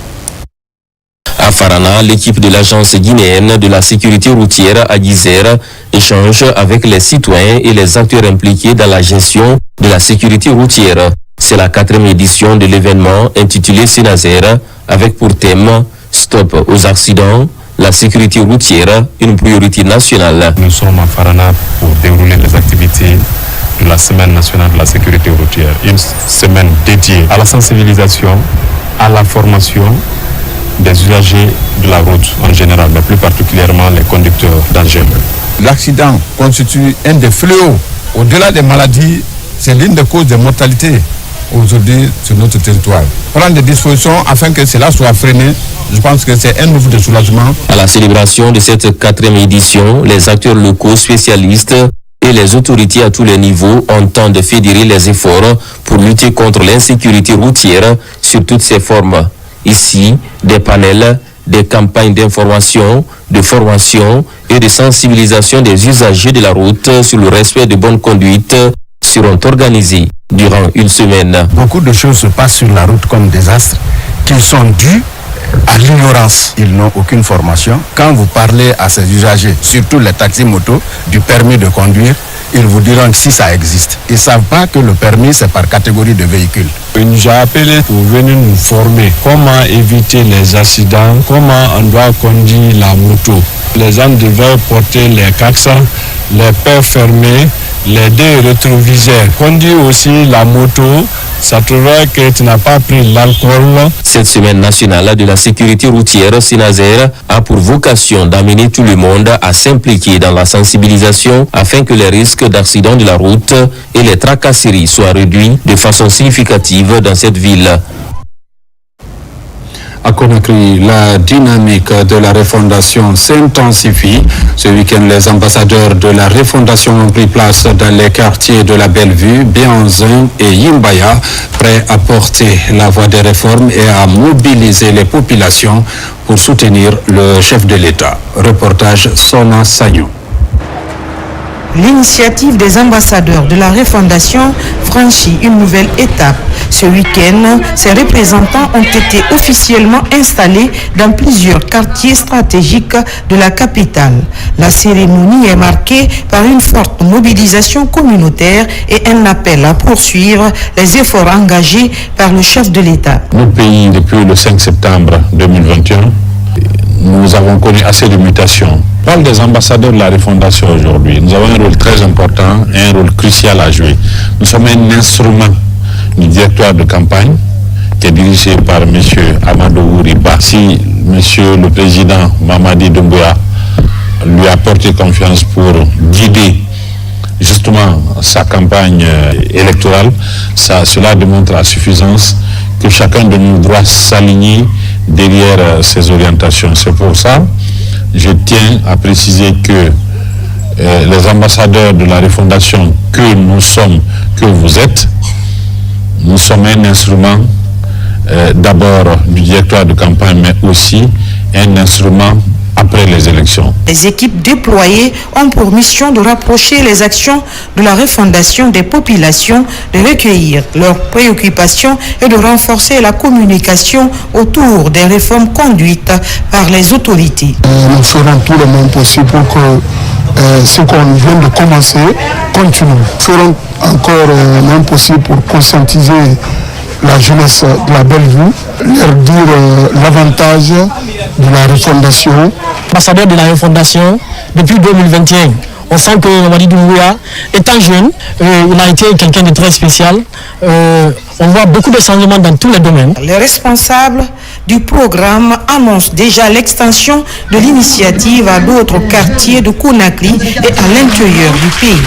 À Farana, l'équipe de l'Agence guinéenne de la sécurité routière à Guizère échange avec les citoyens et les acteurs impliqués dans la gestion de la sécurité routière. C'est la 4e édition de l'événement intitulé Sénazer avec pour thème Stop aux accidents, la sécurité routière, une priorité nationale. Nous sommes à Farana pour dérouler les activités de la Semaine nationale de la sécurité routière. Une semaine dédiée à la sensibilisation, à la formation des usagers de la route en général, mais plus particulièrement les conducteurs d'engins. L'accident constitue un des fléaux. Au-delà des maladies, c'est l'une des causes de mortalité aujourd'hui sur notre territoire. Prendre des dispositions afin que cela soit freiné, je pense que c'est un mouvement de soulagement. À la célébration de cette 4e édition, les acteurs locaux spécialistes et les autorités à tous les niveaux entendent fédérer les efforts pour lutter contre l'insécurité routière sur toutes ses formes. Ici, des panels, des campagnes d'information, de formation et de sensibilisation des usagers de la route sur le respect de bonne conduite seront organisés durant une semaine. Beaucoup de choses se passent sur la route comme désastres qui sont dus à l'ignorance. Ils n'ont aucune formation. Quand vous parlez à ces usagers, surtout les taxis-motos, du permis de conduire, ils vous diront que si ça existe. Ils ne savent pas que le permis, c'est par catégorie de véhicules. Il nous a appelé pour venir nous former comment éviter les accidents, comment on doit conduire la moto. Les gens devaient porter les casques, les peurs fermés, les deux rétroviseurs. Conduire aussi la moto, ça trouverait que tu n'as pas pris l'alcool. Cette semaine nationale de la sécurité routière Sénazer a pour vocation d'amener tout le monde à s'impliquer dans la sensibilisation afin que les risques d'accident de la route et les tracasseries soient réduits de façon significative dans cette ville. À Conakry, la dynamique de la refondation s'intensifie. Ce week-end, les ambassadeurs de la refondation ont pris place dans les quartiers de la Bellevue, Bianzin et Yimbaya, prêts à porter la voix des réformes et à mobiliser les populations pour soutenir le chef de l'État. Reportage Sona Sagnon. L'initiative des ambassadeurs de la refondation franchit une nouvelle étape. Ce week-end, ces représentants ont été officiellement installés dans plusieurs quartiers stratégiques de la capitale. La cérémonie est marquée par une forte mobilisation communautaire et un appel à poursuivre les efforts engagés par le chef de l'État. Notre pays, depuis le 5 septembre 2021, nous avons connu assez de mutations. On parle des ambassadeurs de la refondation aujourd'hui. Nous avons un rôle très important et un rôle crucial à jouer. Nous sommes un instrument du directoire de campagne qui est dirigé par M. Amadou Ouriba. Si M. le Président Mamadi Doumbouya lui a porté confiance pour guider justement sa campagne électorale, cela démontre à suffisance que chacun de nous doit s'aligner derrière ses orientations. C'est pour ça je tiens à préciser que les ambassadeurs de la refondation que nous sommes, que vous êtes, nous sommes un instrument d'abord du directoire de campagne, mais aussi un instrument après les élections. Les équipes déployées ont pour mission de rapprocher les actions de la refondation des populations, de recueillir leurs préoccupations et de renforcer la communication autour des réformes conduites par les autorités. Nous ferons tout le monde possible pour que ce qu'on vient de commencer continue. Nous ferons encore l'impossible pour conscientiser la jeunesse de la Bellevue, leur dire l'avantage de la refondation. Ambassadeurs de la refondation, depuis 2021, On sent que Mamadi Doumbouya, étant jeune, il a été quelqu'un de très spécial. On voit beaucoup de changements dans tous les domaines. Les responsables du programme annoncent déjà l'extension de l'initiative à d'autres quartiers de Conakry et à l'intérieur du pays.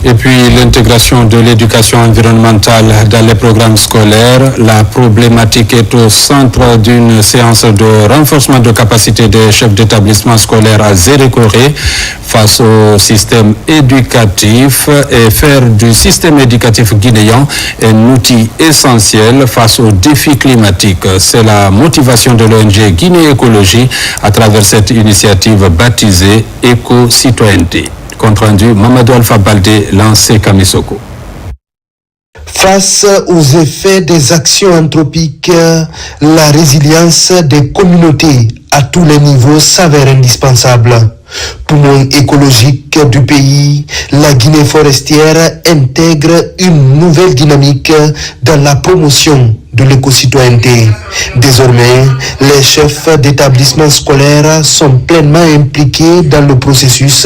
Et puis l'intégration de l'éducation environnementale dans les programmes scolaires. La problématique est au centre d'une séance de renforcement de capacité des chefs d'établissement scolaire à Zérékoré face au système éducatif et faire du système éducatif guinéen un outil essentiel face aux défis climatiques. C'est la motivation de l'ONG Guinée Écologie à travers cette initiative baptisée Éco-Citoyenneté. Compte rendu, Mamadou Alpha Baldé, lancé Kamisoko. Face aux effets des actions anthropiques, la résilience des communautés à tous les niveaux s'avère indispensable. Poumon écologique du pays, la Guinée forestière intègre une nouvelle dynamique dans la promotion de l'éco-citoyenneté. Désormais, les chefs d'établissements scolaires sont pleinement impliqués dans le processus.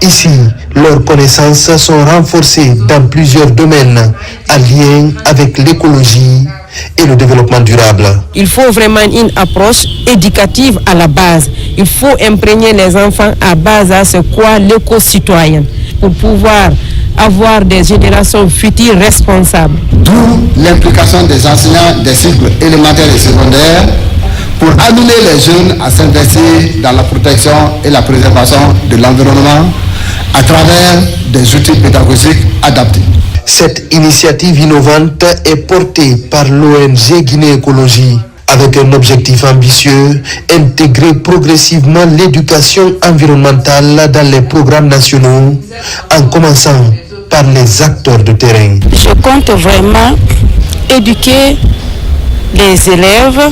Ici, leurs connaissances sont renforcées dans plusieurs domaines en lien avec l'écologie et le développement durable. Il faut vraiment une approche éducative à la base. Il faut imprégner les enfants à base à ce qu'est l'éco-citoyen pour pouvoir avoir des générations futures responsables. D'où l'implication des enseignants des cycles élémentaires et secondaires pour amener les jeunes à s'investir dans la protection et la préservation de l'environnement à travers des outils pédagogiques adaptés. Cette initiative innovante est portée par l'ONG Guinée Écologie avec un objectif ambitieux, intégrer progressivement l'éducation environnementale dans les programmes nationaux, en commençant par les acteurs de terrain. Je compte vraiment éduquer les élèves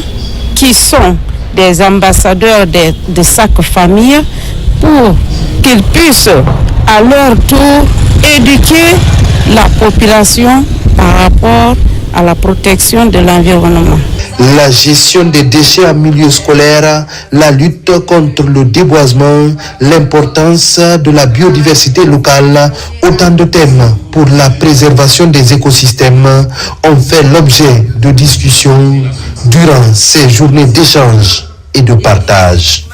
qui sont des ambassadeurs de chaque famille pour qu'ils puissent à leur tour éduquer la population par rapport à la protection de l'environnement. La gestion des déchets en milieu scolaire, la lutte contre le déboisement, l'importance de la biodiversité locale, autant de thèmes pour la préservation des écosystèmes ont fait l'objet de discussions durant ces journées d'échange et de partage.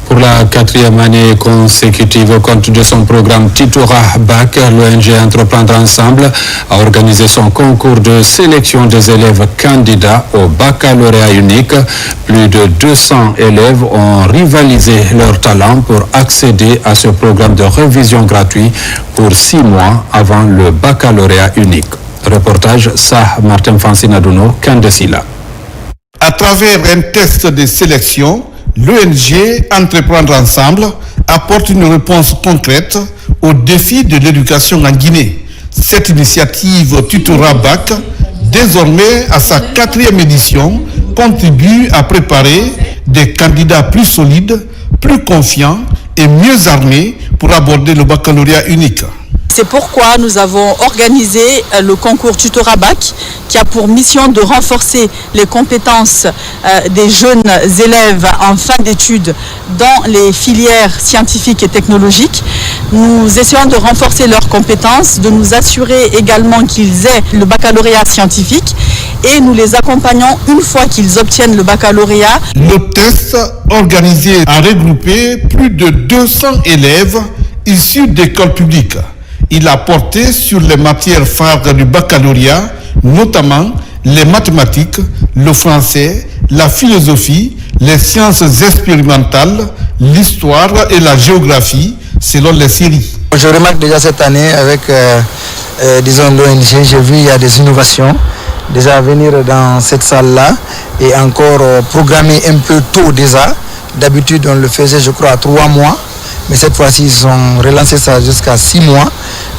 Pour la 4e année consécutive, au compte de son programme Tutora Bac, l'ONG Entreprendre Ensemble a organisé son concours de sélection des élèves candidats au baccalauréat unique. Plus de 200 élèves ont rivalisé leur talent pour accéder à ce programme de révision gratuit pour 6 mois avant le baccalauréat unique. Reportage Sah Martin Fansinaduno, Kandesila. À travers un test de sélection, l'ONG Entreprendre Ensemble apporte une réponse concrète aux défis de l'éducation en Guinée. Cette initiative Tutora Bac, désormais à sa 4e édition, contribue à préparer des candidats plus solides, plus confiants et mieux armés pour aborder le baccalauréat unique. C'est pourquoi nous avons organisé le concours Tutora Bac qui a pour mission de renforcer les compétences des jeunes élèves en fin d'études dans les filières scientifiques et technologiques. Nous essayons de renforcer leurs compétences, de nous assurer également qu'ils aient le baccalauréat scientifique et nous les accompagnons une fois qu'ils obtiennent le baccalauréat. Le test organisé a regroupé plus de 200 élèves issus d'écoles publiques. Il a porté sur les matières phares du baccalauréat, notamment les mathématiques, le français, la philosophie, les sciences expérimentales, l'histoire et la géographie, selon les séries. Je remarque déjà cette année avec, l'ONG, j'ai vu il y a des innovations. Déjà venir dans cette salle-là et encore programmer un peu tôt déjà. D'habitude, on le faisait, je crois, à 3 mois. Mais cette fois-ci, ils ont relancé ça jusqu'à 6 mois.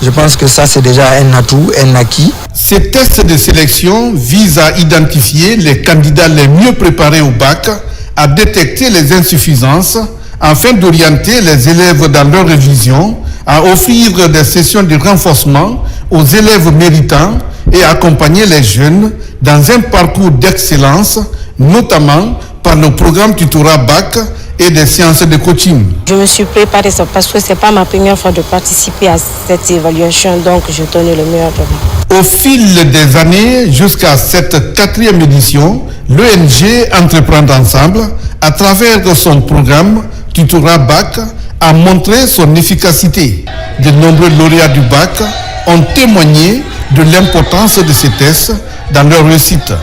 Je pense que ça, c'est déjà un atout, un acquis. Ces tests de sélection visent à identifier les candidats les mieux préparés au bac, à détecter les insuffisances, afin d'orienter les élèves dans leur révision, à offrir des sessions de renforcement aux élèves méritants et accompagner les jeunes dans un parcours d'excellence, notamment par le programme Tutora Bac et des séances de coaching. Je me suis préparée parce que ce n'est pas ma première fois de participer à cette évaluation, donc je donne le meilleur de moi. Au fil des années, jusqu'à cette 4e édition, l'ONG Entreprendre Ensemble, à travers son programme Tutorat Bac, a montré son efficacité. De nombreux lauréats du bac ont témoigné de l'importance de ces tests dans leur réussite.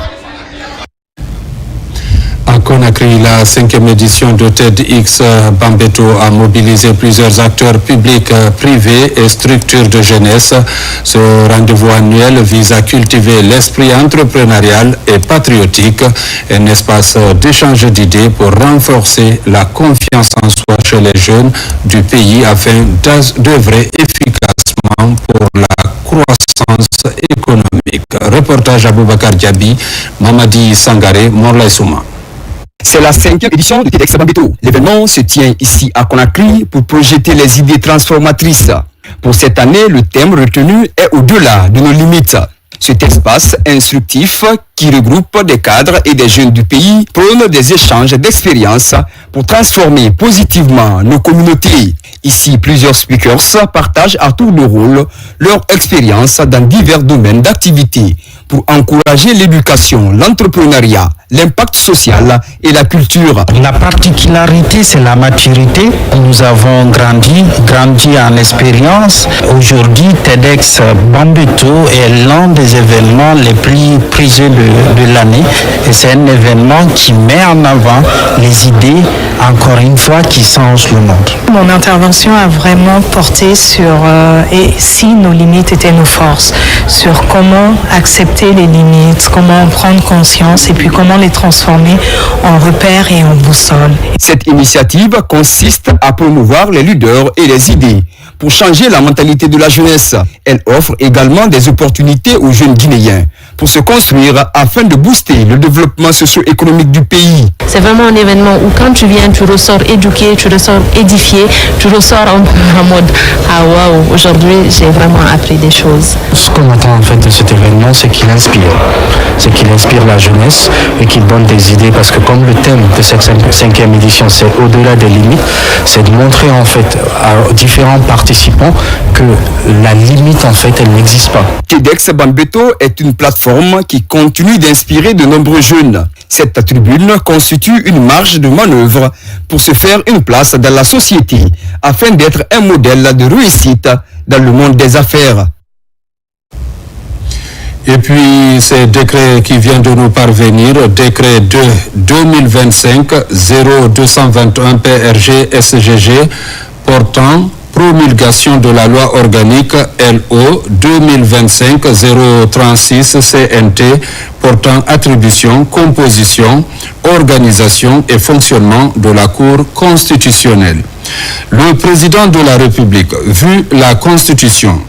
À Conakry, la 5e édition de TEDx Bambeto a mobilisé plusieurs acteurs publics, privés et structures de jeunesse. Ce rendez-vous annuel vise à cultiver l'esprit entrepreneurial et patriotique, un espace d'échange d'idées pour renforcer la confiance en soi chez les jeunes du pays afin d'œuvrer efficacement pour la croissance économique. Reportage à Boubacar Diaby, Mamadi Sangaré, Morlaï Souma. C'est la 5e édition de TEDx Bambeto. L'événement se tient ici à Conakry pour projeter les idées transformatrices. Pour cette année, le thème retenu est au-delà de nos limites. Cet espace instructif qui regroupe des cadres et des jeunes du pays prône des échanges d'expériences pour transformer positivement nos communautés. Ici, plusieurs speakers partagent à tour de rôle leur expérience dans divers domaines d'activité pour encourager l'éducation, l'entrepreneuriat, l'impact social et la culture. La particularité, c'est la maturité. Nous avons grandi en expérience. Aujourd'hui, TEDx Bambeto est l'un des événements les plus prisés de l'année. Et c'est un événement qui met en avant les idées, encore une fois, qui changent le monde. Mon intervention a vraiment porté sur et si nos limites étaient nos forces, sur comment accepter les limites, comment prendre conscience et puis comment les transformer en repères et en boussole. Cette initiative consiste à promouvoir les leaders et les idées pour changer la mentalité de la jeunesse. Elle offre également des opportunités aux jeunes Guinéens pour se construire afin de booster le développement socio-économique du pays. C'est vraiment un événement où quand tu viens, tu ressors éduqué, tu ressors édifié, tu ressors en mode « Ah waouh, aujourd'hui j'ai vraiment appris des choses ». Ce qu'on attend en fait de cet événement, c'est qu'il inspire. C'est qu'il inspire la jeunesse et qu'il donne des idées parce que comme le thème de cette 5e édition, c'est au-delà des limites, c'est de montrer en fait à différents participants que la limite en fait, elle n'existe pas. TEDx Bambeto est une plateforme qui continue d'inspirer de nombreux jeunes. Cette tribune constitue une marge de manœuvre pour se faire une place dans la société afin d'être un modèle de réussite dans le monde des affaires. Et puis, ces décrets qui viennent de nous parvenir, décret de 2025-0221 PRG SGG portant promulgation de la loi organique LO 2025-036 CNT portant attribution, composition, organisation et fonctionnement de la Cour constitutionnelle. Le président de la République, vu la Constitution,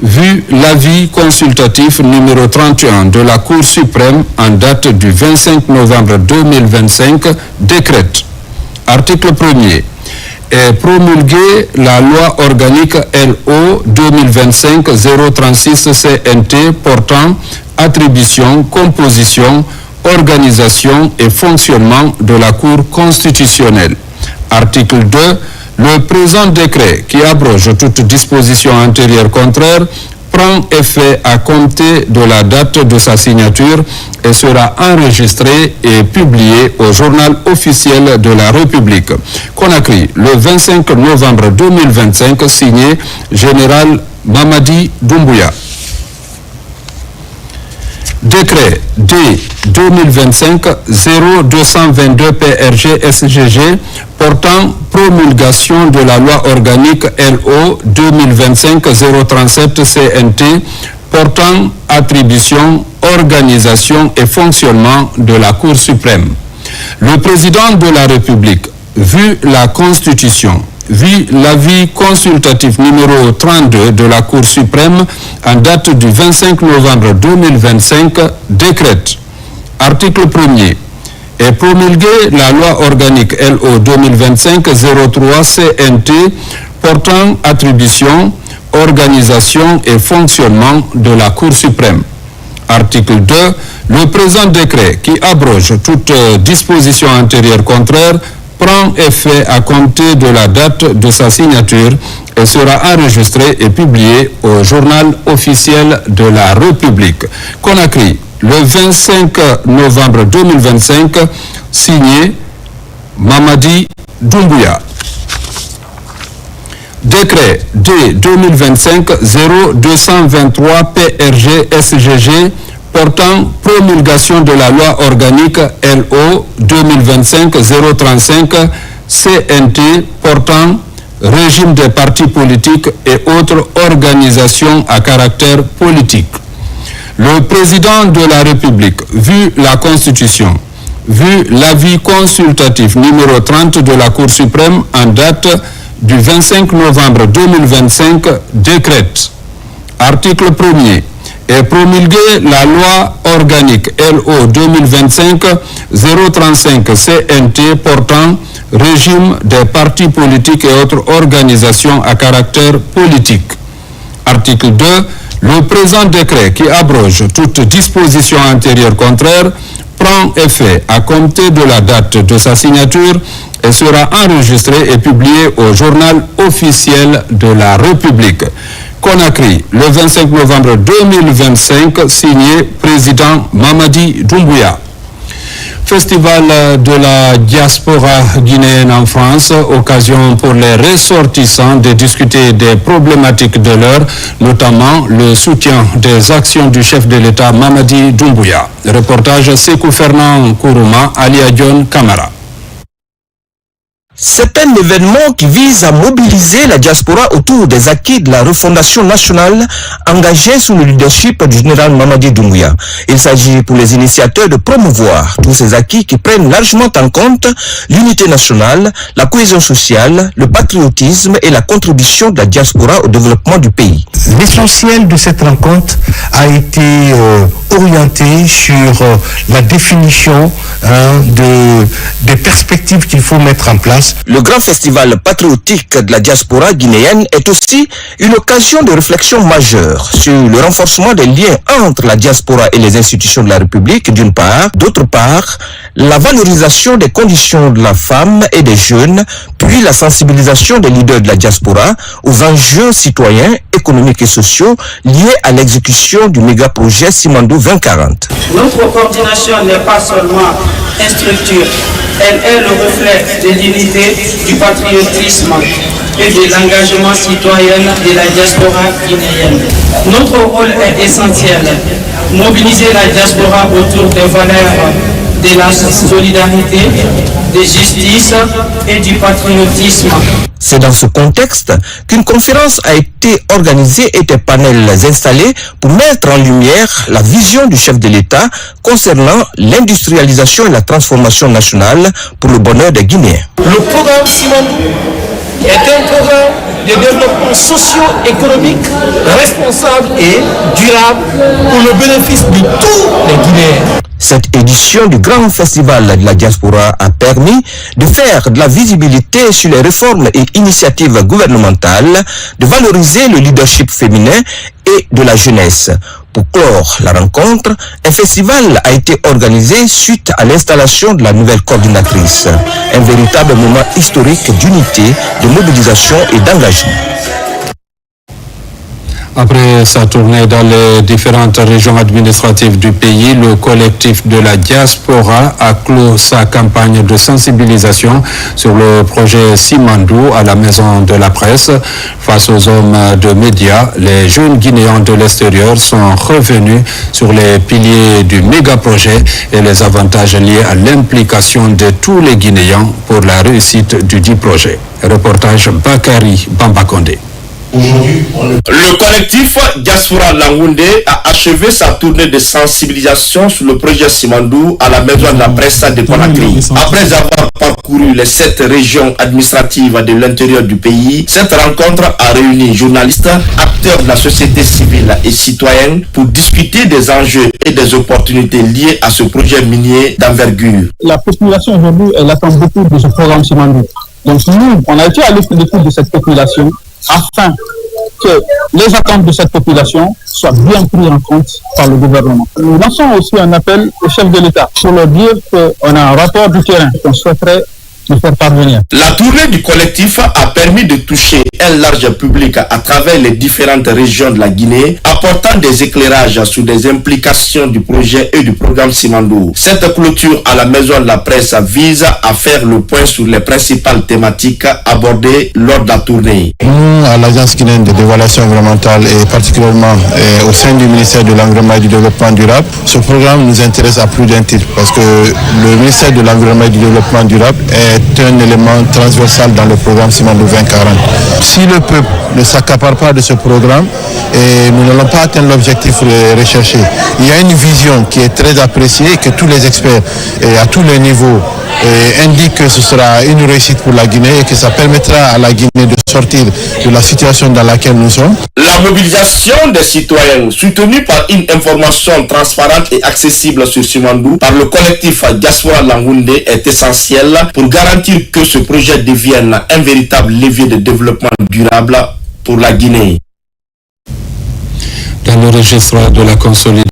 vu l'avis consultatif numéro 31 de la Cour suprême en date du 25 novembre 2025, décrète, article 1er, est promulguée la loi organique LO 2025-036 CNT portant attribution, composition, organisation et fonctionnement de la Cour constitutionnelle. Article 2. Le présent décret, qui abroge toute disposition antérieure contraire, prend effet à compter de la date de sa signature et sera enregistré et publié au journal officiel de la République. Conakry, le 25 novembre 2025, signé Général Mamadi Doumbouya. Décret D 2025-0222 PRG SGG portant promulgation de la loi organique LO 2025-037 CNT portant attribution, organisation et fonctionnement de la Cour suprême. Le président de la République, vu la Constitution, vu l'avis consultatif numéro 32 de la Cour suprême en date du 25 novembre 2025, décrète, article 1er, est promulguée la loi organique LO 2025-03 CNT portant attribution, organisation et fonctionnement de la Cour suprême. Article 2. Le présent décret qui abroge toute disposition antérieure contraire prend effet à compter de la date de sa signature et sera enregistré et publié au journal officiel de la République. Conakry, le 25 novembre 2025, signé Mamadi Doumbouya. Décret D-2025-0223 PRG-SGG portant promulgation de la loi organique LO 2025-035 CNT portant régime des partis politiques et autres organisations à caractère politique. Le président de la République, vu la Constitution, vu l'avis consultatif numéro 30 de la Cour suprême en date du 25 novembre 2025, décrète, article 1er, et promulgué la loi organique LO 2025-035 CNT portant régime des partis politiques et autres organisations à caractère politique. Article 2. Le présent décret qui abroge toute disposition antérieure contraire prend effet à compter de la date de sa signature et sera enregistré et publié au journal officiel de la République. Conakry, le 25 novembre 2025, signé président Mamadi Doumbouya. Festival de la diaspora guinéenne en France, occasion pour les ressortissants de discuter des problématiques de l'heure, notamment le soutien des actions du chef de l'État Mamadi Doumbouya. Reportage Sekou Fernand Kourouma, Alia John Kamara. C'est un événement qui vise à mobiliser la diaspora autour des acquis de la refondation nationale engagée sous le leadership du général Mamadi Doumbouya. Il s'agit pour les initiateurs de promouvoir tous ces acquis qui prennent largement en compte l'unité nationale, la cohésion sociale, le patriotisme et la contribution de la diaspora au développement du pays. L'essentiel de cette rencontre a été orienté sur la définition des perspectives qu'il faut mettre en place. Le grand festival patriotique de la diaspora guinéenne est aussi une occasion de réflexion majeure sur le renforcement des liens entre la diaspora et les institutions de la République d'une part, d'autre part, la valorisation des conditions de la femme et des jeunes, puis la sensibilisation des leaders de la diaspora aux enjeux citoyens, économiques et sociaux liés à l'exécution du méga-projet Simandou 2040. Notre coordination n'est pas seulement une structure, elle est le reflet de l'unité, du patriotisme et de l'engagement citoyen de la diaspora guinéenne. Notre rôle est essentiel, mobiliser la diaspora autour des valeurs de la solidarité, de justice et du patriotisme. C'est dans ce contexte qu'une conférence a été organisée et des panels installés pour mettre en lumière la vision du chef de l'État concernant l'industrialisation et la transformation nationale pour le bonheur des Guinéens. Le programme Simandou est un programme de développement socio-économique responsable et durable pour le bénéfice de tous les Guinéens. Cette édition du grand festival de la diaspora a permis de faire de la visibilité sur les réformes et initiatives gouvernementales, de valoriser le leadership féminin et de la jeunesse. Pour clore la rencontre, un festival a été organisé suite à l'installation de la nouvelle coordinatrice. Un véritable moment historique d'unité, de mobilisation et d'engagement. Après sa tournée dans les différentes régions administratives du pays, le collectif de la diaspora a clos sa campagne de sensibilisation sur le projet Simandou à la Maison de la Presse. Face aux hommes de médias, les jeunes Guinéens de l'extérieur sont revenus sur les piliers du méga-projet et les avantages liés à l'implication de tous les Guinéens pour la réussite du dit projet. Reportage Bakari Bambakonde. Le collectif Diaspora Langoundé a achevé sa tournée de sensibilisation sur le projet Simandou à la Maison de la Presse de Conakry. Après avoir parcouru les 7 régions administratives de l'intérieur du pays, cette rencontre a réuni journalistes, acteurs de la société civile et citoyenne pour discuter des enjeux et des opportunités liées à ce projet minier d'envergure. La population aujourd'hui, elle attend beaucoup de ce programme Simandou. Donc nous, on a été à l'écoute de cette population afin que les attentes de cette population soient bien prises en compte par le gouvernement. Nous lançons aussi un appel au chef de l'État pour leur dire qu'on a un rapport du terrain qu'on souhaiterait nous faire parvenir. La tournée du collectif a permis de toucher un large public à travers les différentes régions de la Guinée, apportant des éclairages sur des implications du projet et du programme Simandou. Cette clôture à la maison de la presse vise à faire le point sur les principales thématiques abordées lors de la tournée. Nous, à l'Agence guinéenne de d'évaluation environnementale et particulièrement au sein du ministère de l'Environnement et du Développement durable, ce programme nous intéresse à plus d'un titre parce que le ministère de l'Environnement et du Développement durable est un élément transversal dans le programme Simandou 2040. Si le peuple ne s'accapare pas de ce programme, nous n'allons pas atteindre l'objectif recherché. Il y a une vision qui est très appréciée et que tous les experts à tous les niveaux indiquent que ce sera une réussite pour la Guinée et que ça permettra à la Guinée de sortir de la situation dans laquelle nous sommes. La mobilisation des citoyens, soutenue par une information transparente et accessible sur Simandou par le collectif Diaspora Langounde, est essentielle pour garantir que ce projet devienne un véritable levier de développement durable pour la Guinée. Dans le registre de la consolidation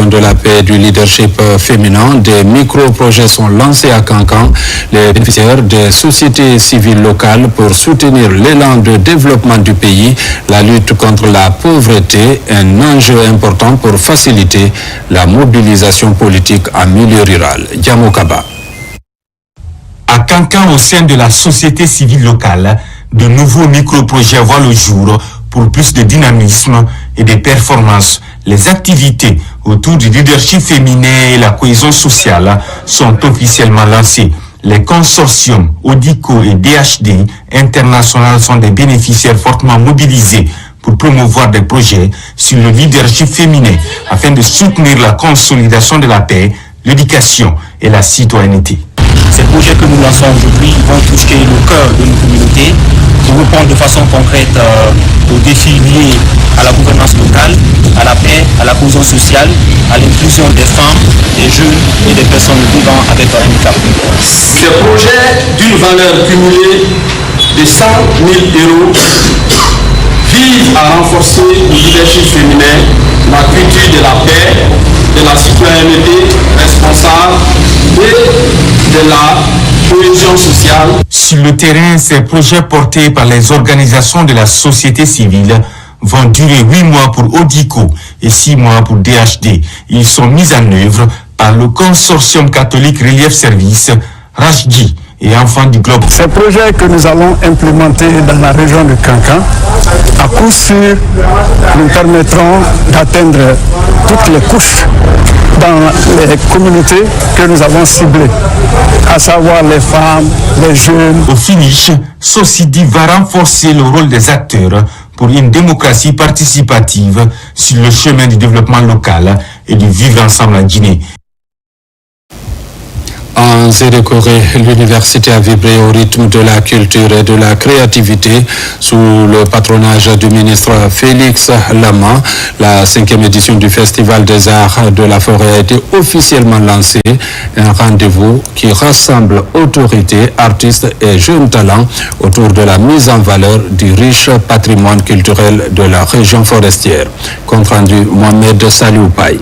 de la paix et du leadership féminin, des micro-projets sont lancés à Kankan, les bénéficiaires des sociétés civiles locales pour soutenir l'élan de développement du pays, la lutte contre la pauvreté, un enjeu important pour faciliter la mobilisation politique en milieu rural. Diamokaba. À Kankan, au sein de la société civile locale, de nouveaux micro-projets voient le jour pour plus de dynamisme et de performances. Les activités autour du leadership féminin et la cohésion sociale sont officiellement lancées. Les consortiums ODICO et DHD international sont des bénéficiaires fortement mobilisés pour promouvoir des projets sur le leadership féminin afin de soutenir la consolidation de la paix, l'éducation et la citoyenneté. Ces projets que nous lançons aujourd'hui vont toucher le cœur de nos communautés pour répondre de façon concrète aux défis liés à la gouvernance locale, à la paix, à la cohésion sociale, à l'inclusion des femmes, des jeunes et des personnes vivant avec un handicap. Ces projets d'une valeur cumulée de 100 000 € visent à renforcer le leadership féminin, la culture de la paix, de la citoyenneté responsable et de la cohésion sociale. Sur le terrain, ces projets portés par les organisations de la société civile vont durer 8 mois pour ODICO et 6 mois pour DHD. Ils sont mis en œuvre par le consortium catholique Relief Service, Rajdi et Enfants du Globe. Ces projets que nous allons implémenter dans la région de Kankan, à coup sûr, nous permettront d'atteindre toutes les couches dans les communautés que nous avons ciblées, à savoir les femmes, les jeunes. Au finish, Socidi va renforcer le rôle des acteurs pour une démocratie participative sur le chemin du développement local et du vivre ensemble en Guinée. En Zérekoré, l'université a vibré au rythme de la culture et de la créativité sous le patronage du ministre Félix Lama. La 5e édition du Festival des Arts de la Forêt a été officiellement lancée. Un rendez-vous qui rassemble autorités, artistes et jeunes talents autour de la mise en valeur du riche patrimoine culturel de la région forestière. Compte rendu Mohamed Salioupaï.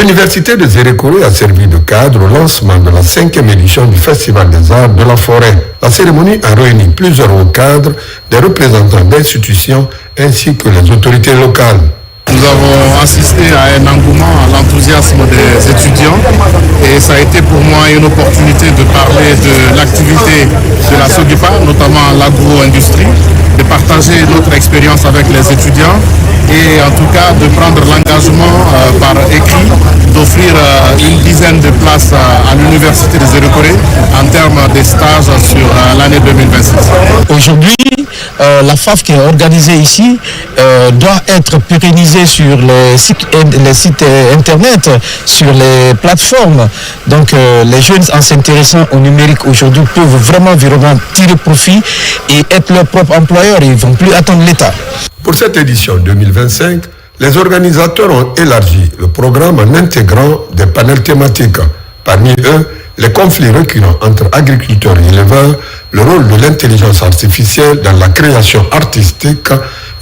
L'université de Zérekoré a servi de cadre au lancement de la 5e édition du Festival des Arts de la Forêt. La cérémonie a réuni plusieurs hauts cadres, des représentants d'institutions ainsi que les autorités locales. Nous avons assisté à un engouement, à l'enthousiasme des étudiants et ça a été pour moi une opportunité de parler de l'activité de la SOGIPA, notamment l'agro-industrie, de partager notre expérience avec les étudiants et en tout cas de prendre l'engagement par écrit d'offrir une dizaine de places à l'université de Zérekoré en termes de stages sur l'année 2026. Aujourd'hui, la FAF qui est organisée ici doit être pérennisée sur les sites internet, sur les plateformes. Donc les jeunes en s'intéressant au numérique aujourd'hui peuvent vraiment tirer profit et être leur propre employeur. Ils ne vont plus attendre l'État. Pour cette édition 2025, les organisateurs ont élargi le programme en intégrant des panels thématiques. Parmi eux, les conflits récurrents entre agriculteurs et éleveurs, le rôle de l'intelligence artificielle dans la création artistique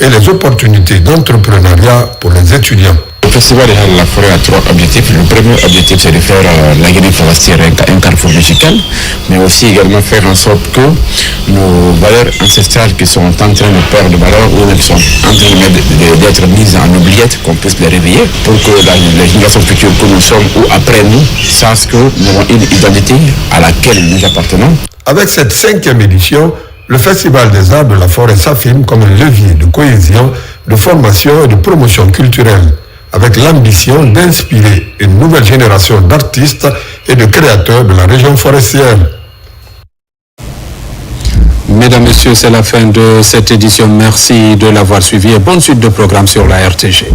et les opportunités d'entrepreneuriat pour les étudiants. Le festival de la forêt a 3 objectifs. Le premier objectif, c'est de faire la Guinée forestière un carrefour musical, mais aussi également faire en sorte que nos valeurs ancestrales qui sont en train de perdre de valeur ou qui sont en train d'être mises en oubliette, qu'on puisse les réveiller pour que les générations futures que nous sommes ou après nous sachent que nous avons une identité à laquelle nous appartenons. Avec cette 5e édition, le Festival des Arts de la Forêt s'affirme comme un levier de cohésion, de formation et de promotion culturelle, avec l'ambition d'inspirer une nouvelle génération d'artistes et de créateurs de la région forestière. Mesdames, Messieurs, c'est la fin de cette édition. Merci de l'avoir suivi et bonne suite de programme sur la RTG.